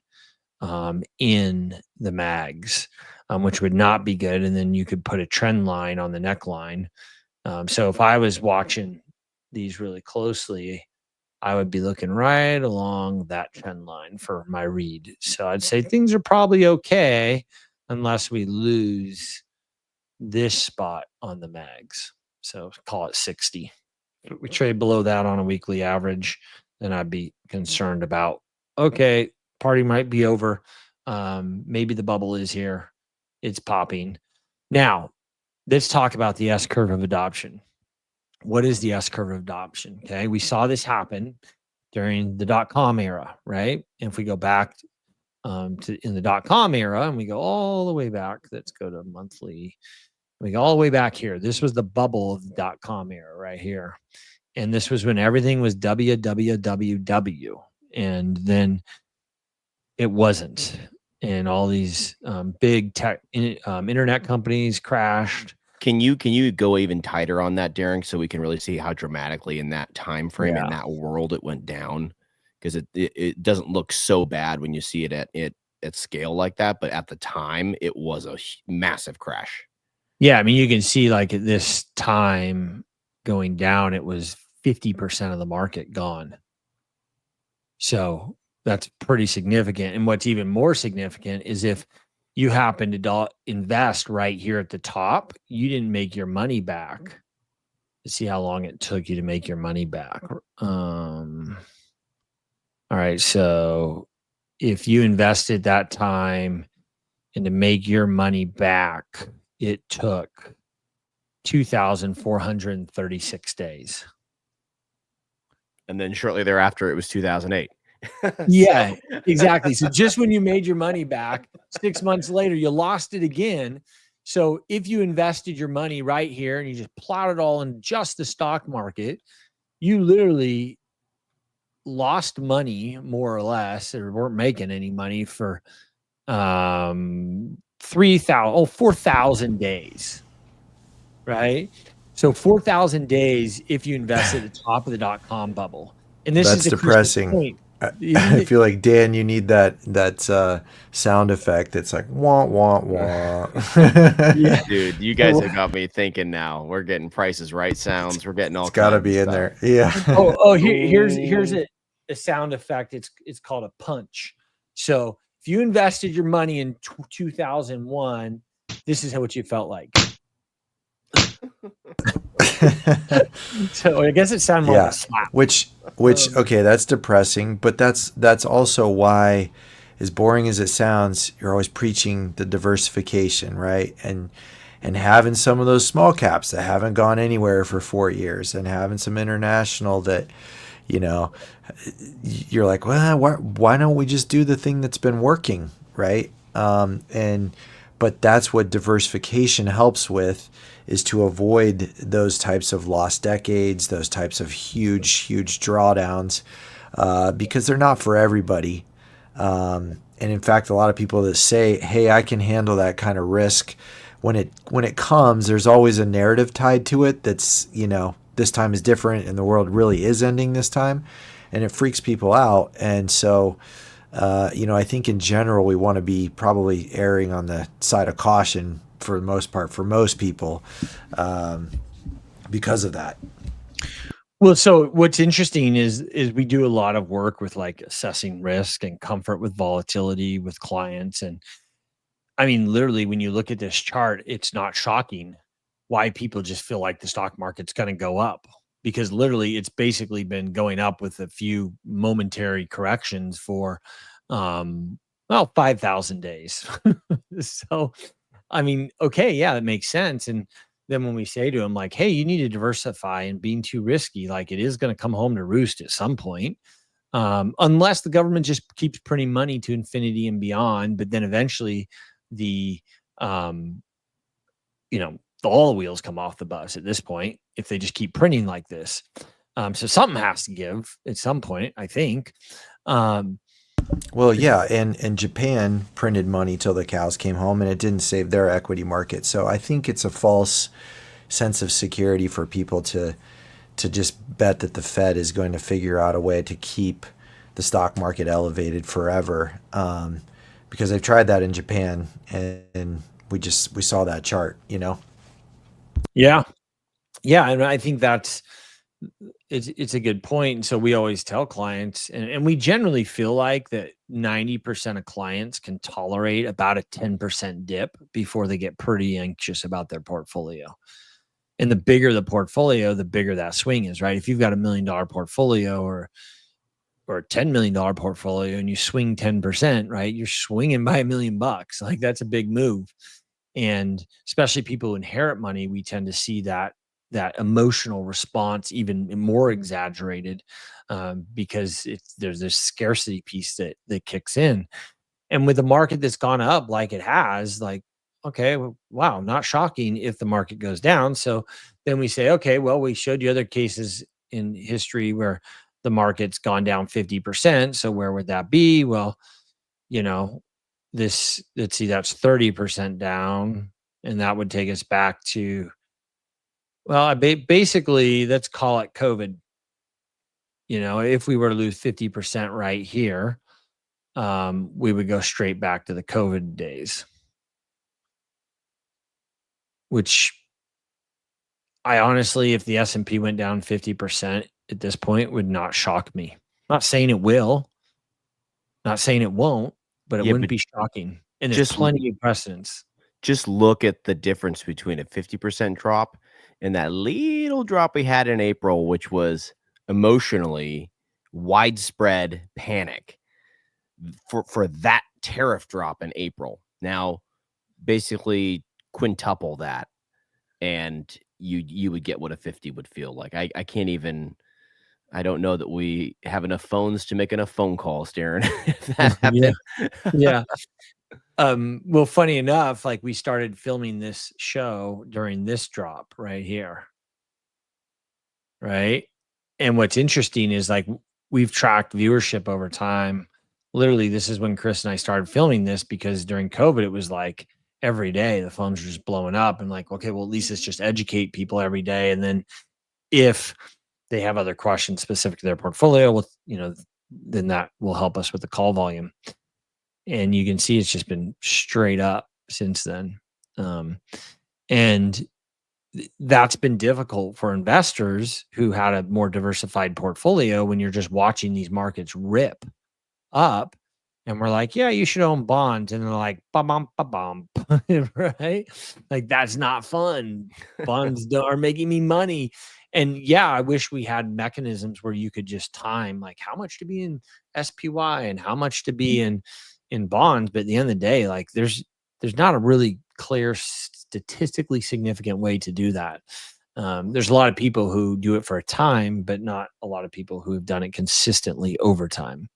in the MAGs, which would not be good. And then you could put a trend line on the neckline. So if I was watching these really closely, I would be looking right along that trend line for my read. So I'd say things are probably okay unless we lose this spot on the MAGs. So call it 60. If we trade below that on a weekly average, then I'd be concerned about, okay, party might be over. Maybe the bubble is here. It's popping. Now, let's talk about the S-curve of adoption. What is the S-curve of adoption? Okay, we saw this happen during the dot-com era, right? And if we go back to in the dot-com era, and we go all the way back, let's go to monthly. We go all the way back here. This was the bubble of the dot-com era right here. And this was when everything was www. And then it wasn't. And all these big tech internet companies crashed. Can you go even tighter on that, Daren, so we can really see how dramatically in that time frame, in that world, it went down? Because it doesn't look so bad when you see it at scale like that, but at the time, it was a massive crash. Yeah, I mean, you can see like at this time going down, it was 50% of the market gone. So that's pretty significant. And what's even more significant is if you happen to invest right here at the top, you didn't make your money back. Let's see how long it took you to make your money back. All right, so if you invested that time and to make your money back, it took 2,436 days. And then shortly thereafter, it was 2008. Yeah, exactly. So just when you made your money back, 6 months later, you lost it again. So if you invested your money right here and you just plot it all in just the stock market, you literally lost money more or less, or weren't making any money for 4,000 days, right? So 4,000 days if you invest at the top of the dot-com bubble. And this That's is depressing. Point. I feel like, Dan, you need that sound effect. It's like wah wah wah. Yeah, dude, you guys have got me thinking now. We're getting Prices Right sounds. We're getting all. It's got to be in there. Yeah. Here's a sound effect. It's called a punch. So if you invested your money in 2001, this is what you felt like. So I guess it sounded more like a slap. Which okay, that's depressing, but that's also why, as boring as it sounds, you're always preaching the diversification, right? And having some of those small caps that haven't gone anywhere for 4 years, and having some international that, you know, you're like, well, why don't we just do the thing that's been working, right? But that's what diversification helps with, is to avoid those types of lost decades, those types of huge drawdowns, because they're not for everybody. And in fact, a lot of people that say, "Hey, I can handle that kind of risk," when it comes, there's always a narrative tied to it that's, this time is different and the world really is ending this time, and it freaks people out. And so, I think in general we want to be probably erring on the side of caution for the most part for most people, because of that. Well, so what's interesting is we do a lot of work with like assessing risk and comfort with volatility with clients. And I mean, literally, when you look at this chart, it's not shocking why people just feel like the stock market's going to go up, because literally it's basically been going up with a few momentary corrections for, 5,000 days. So, I mean, okay, yeah, that makes sense. And then when we say to them, like, hey, you need to diversify, and being too risky, like, it is going to come home to roost at some point. Unless the government just keeps printing money to infinity and beyond, but then eventually the, all the wheels come off the bus at this point, if they just keep printing like this. So something has to give at some point, I think. Well, yeah, and Japan printed money till the cows came home, and it didn't save their equity market. So I think it's a false sense of security for people to just bet that the Fed is going to figure out a way to keep the stock market elevated forever, because they've tried that in Japan, and we saw that chart. Yeah, and I think it's a good point. And so we always tell clients, and we generally feel like that 90% of clients can tolerate about a 10% dip before they get pretty anxious about their portfolio. And the bigger the portfolio, the bigger that swing is, right? If you've got $1 million portfolio or a $10 million portfolio and you swing 10%, right? You're swinging by $1 million. Like, that's a big move. And especially people who inherit money, we tend to see that emotional response even more exaggerated, because there's this scarcity piece that kicks in. And with the market that's gone up like it has, like, okay, well, wow, not shocking if the market goes down. So then we say, okay, well, we showed you other cases in history where the market's gone down 50%. So where would that be? Well, let's see, that's 30% down. And that would take us back to, well, basically, let's call it COVID. If we were to lose 50% right here, we would go straight back to the COVID days, which I honestly, if the S&P went down 50% at this point, would not shock me. Not saying it will, not saying it won't, but it wouldn't be shocking. And there's plenty of precedents. Just look at the difference between a 50% drop and that little drop we had in April, which was emotionally widespread panic for that tariff drop in April. Now, basically quintuple that, and you would get what a 50 would feel like. I can't even. I don't know that we have enough phones to make enough phone calls, Daren. If that happened. Yeah. Well, funny enough, like, we started filming this show during this drop right here. Right. And what's interesting is, like, we've tracked viewership over time. Literally, this is when Chris and I started filming this, because during COVID, it was like every day the phones were just blowing up, and like, okay, well, at least let's just educate people every day. And then if they have other questions specific to their portfolio, well, then that will help us with the call volume. And you can see it's just been straight up since then. And that's been difficult for investors who had a more diversified portfolio when you're just watching these markets rip up, And we're like, yeah, you should own bonds. And they're like, ba-bum, ba-bum, right? Like, that's not fun. Bonds are making me money. And yeah, I wish we had mechanisms where you could just time like how much to be in SPY and how much to be in bonds. But at the end of the day, like there's not a really clear, statistically significant way to do that. There's a lot of people who do it for a time, but not a lot of people who have done it consistently over time.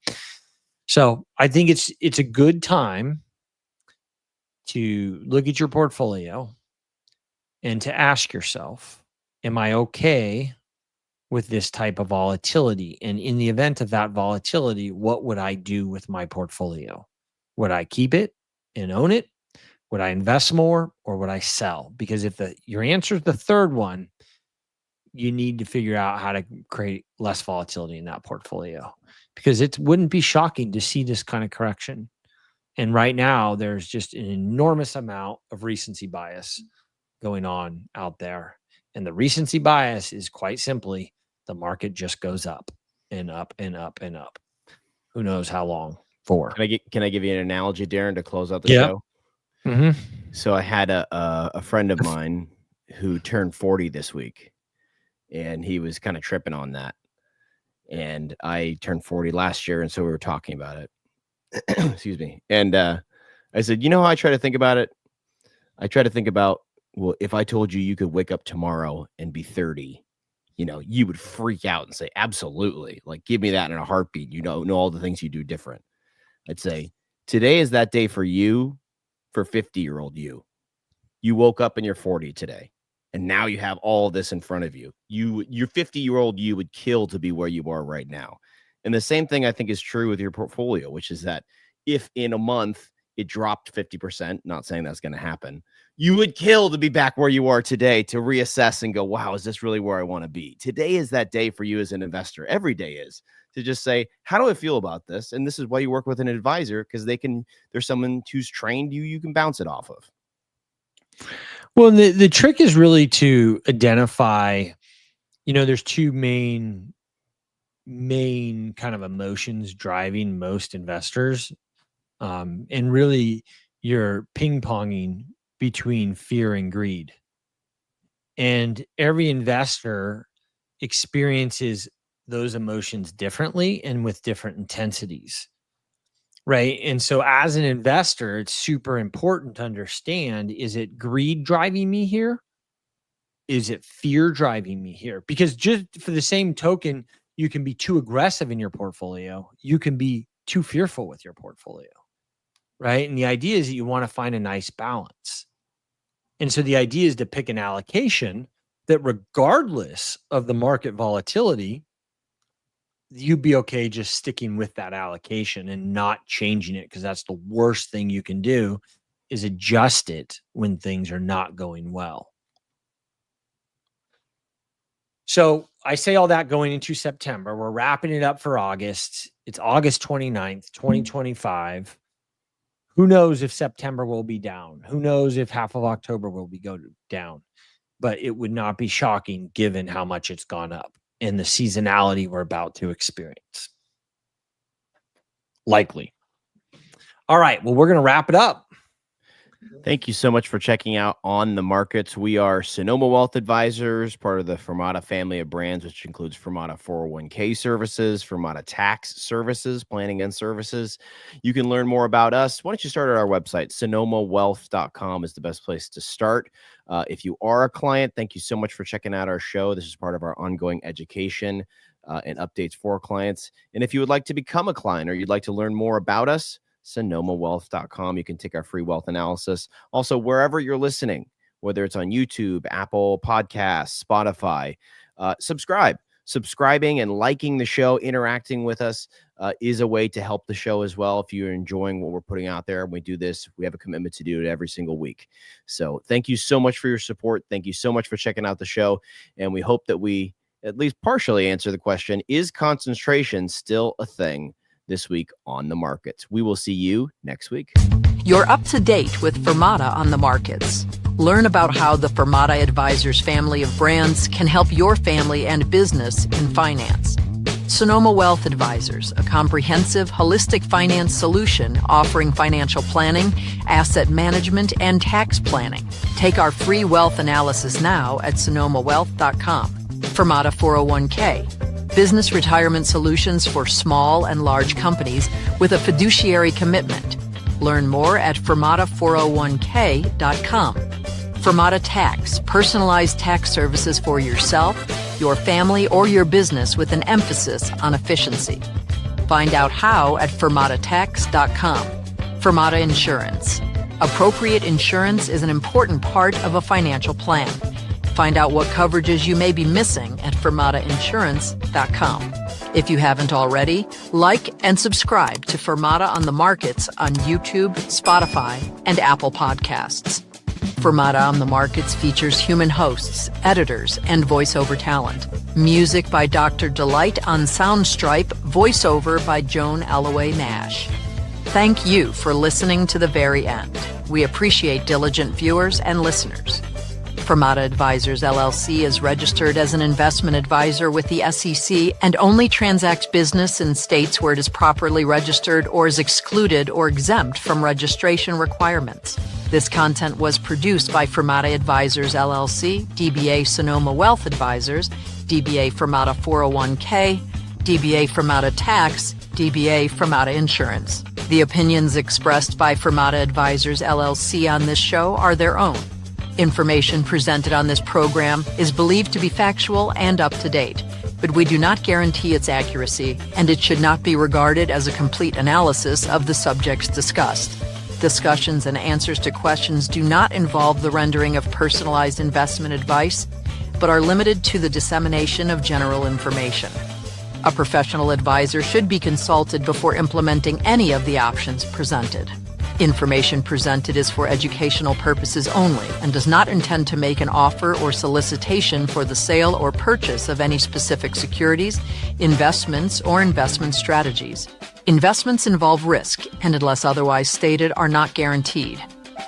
So I think it's a good time to look at your portfolio and to ask yourself, am I okay with this type of volatility? And in the event of that volatility, what would I do with my portfolio? Would I keep it and own it? Would I invest more, or would I sell? Because if your answer is the third one, you need to figure out how to create less volatility in that portfolio, because it wouldn't be shocking to see this kind of correction. And right now, there's just an enormous amount of recency bias going on out there. And the recency bias is quite simply the market just goes up and up and up and up. Who knows how long for? Can I give you an analogy, Daren, to close out the show? Mm-hmm. So I had a friend of mine who turned 40 this week, and he was kind of tripping on that. And I turned 40 last year, and so we were talking about it. Excuse me. And I said, you know how I try to think about it? I try to think about, well, if I told you could wake up tomorrow and be 30, you would freak out and say, absolutely. Like, give me that in a heartbeat. Know all the things you do different. I'd say, today is that day for you, for 50-year-old you. You woke up and you're 40 today. And now you have all this in front of you. Your 50-year-old you would kill to be where you are right now. And the same thing I think is true with your portfolio, which is that if in a month it dropped 50%, not saying that's going to happen, you would kill to be back where you are today, to reassess and go, wow, is this really where I want to be? Today is that day for you as an investor. Every day is to just say, how do I feel about this? And this is why you work with an advisor, because there's someone who's trained you can bounce it off of. Well, the trick is really to identify, there's two main kind of emotions driving most investors. And really you're ping-ponging between fear and greed. And every investor experiences those emotions differently and with different intensities. Right. And so as an investor, it's super important to understand, is it greed driving me here? Is it fear driving me here? Because just for the same token, you can be too aggressive in your portfolio. You can be too fearful with your portfolio. Right. And the idea is that you want to find a nice balance. And so the idea is to pick an allocation that, regardless of the market volatility, you'd be okay just sticking with that allocation and not changing it, because that's the worst thing you can do, is adjust it when things are not going well. So I say all that going into September. We're wrapping it up for August. It's August 29th, 2025. Who knows if September will be down? Who knows if half of October will go down? But it would not be shocking given how much it's gone up and the seasonality we're about to experience. Likely. All right. Well, we're going to wrap it up. Thank you so much for checking out On the Markets. We are Sonoma Wealth Advisors, part of the Fermata family of brands, which includes Fermata 401k services, Fermata tax services, planning and services. You can learn more about us. Why don't you start at our website? SonomaWealth.com is the best place to start. If you are a client, thank you so much for checking out our show. This is part of our ongoing education and updates for clients. And if you would like to become a client, or you'd like to learn more about us, SonomaWealth.com. You can take our free wealth analysis. Also, wherever you're listening, whether it's on YouTube, Apple Podcasts, Spotify, subscribe. Subscribing and liking the show, interacting with us is a way to help the show as well. If you're enjoying what we're putting out there, we do this. We have a commitment to do it every single week. So thank you so much for your support. Thank you so much for checking out the show. And we hope that we at least partially answer the question, is concentration still a thing this week on the markets? We will see you next week. You're up to date with Fermata on the markets. Learn about how the Fermata Advisors family of brands can help your family and business in finance. Sonoma Wealth Advisors, a comprehensive, holistic finance solution offering financial planning, asset management, and tax planning. Take our free wealth analysis now at sonomawealth.com. Fermata 401k, business retirement solutions for small and large companies with a fiduciary commitment. Learn more at fermata401k.com. Fermata Tax, personalized tax services for yourself, your family, or your business with an emphasis on efficiency. Find out how at fermatatax.com. Fermata Insurance. Appropriate insurance is an important part of a financial plan. Find out what coverages you may be missing at fermatainsurance.com. If you haven't already, like and subscribe to Fermata on the Markets on YouTube, Spotify, and Apple Podcasts. Fermata on the Markets features human hosts, editors, and voiceover talent. Music by Dr. Delight on Soundstripe, voiceover by Joan Alloway Nash. Thank you for listening to the very end. We appreciate diligent viewers and listeners. Fermata Advisors LLC is registered as an investment advisor with the SEC and only transacts business in states where it is properly registered or is excluded or exempt from registration requirements. This content was produced by Fermata Advisors LLC, DBA Sonoma Wealth Advisors, DBA Fermata 401k, DBA Fermata Tax, DBA Fermata Insurance. The opinions expressed by Fermata Advisors LLC on this show are their own. Information presented on this program is believed to be factual and up to date, but we do not guarantee its accuracy, and it should not be regarded as a complete analysis of the subjects discussed. Discussions and answers to questions do not involve the rendering of personalized investment advice, but are limited to the dissemination of general information. A professional advisor should be consulted before implementing any of the options presented. Information presented is for educational purposes only and does not intend to make an offer or solicitation for the sale or purchase of any specific securities, investments, or investment strategies. Investments involve risk and, unless otherwise stated, are not guaranteed.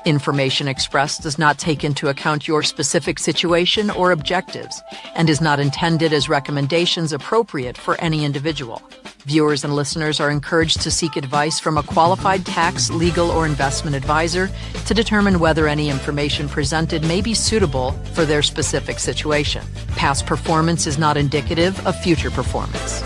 Information expressed does not take into account your specific situation or objectives and is not intended as recommendations appropriate for any individual. Viewers and listeners are encouraged to seek advice from a qualified tax, legal, or investment advisor to determine whether any information presented may be suitable for their specific situation. Past performance is not indicative of future performance.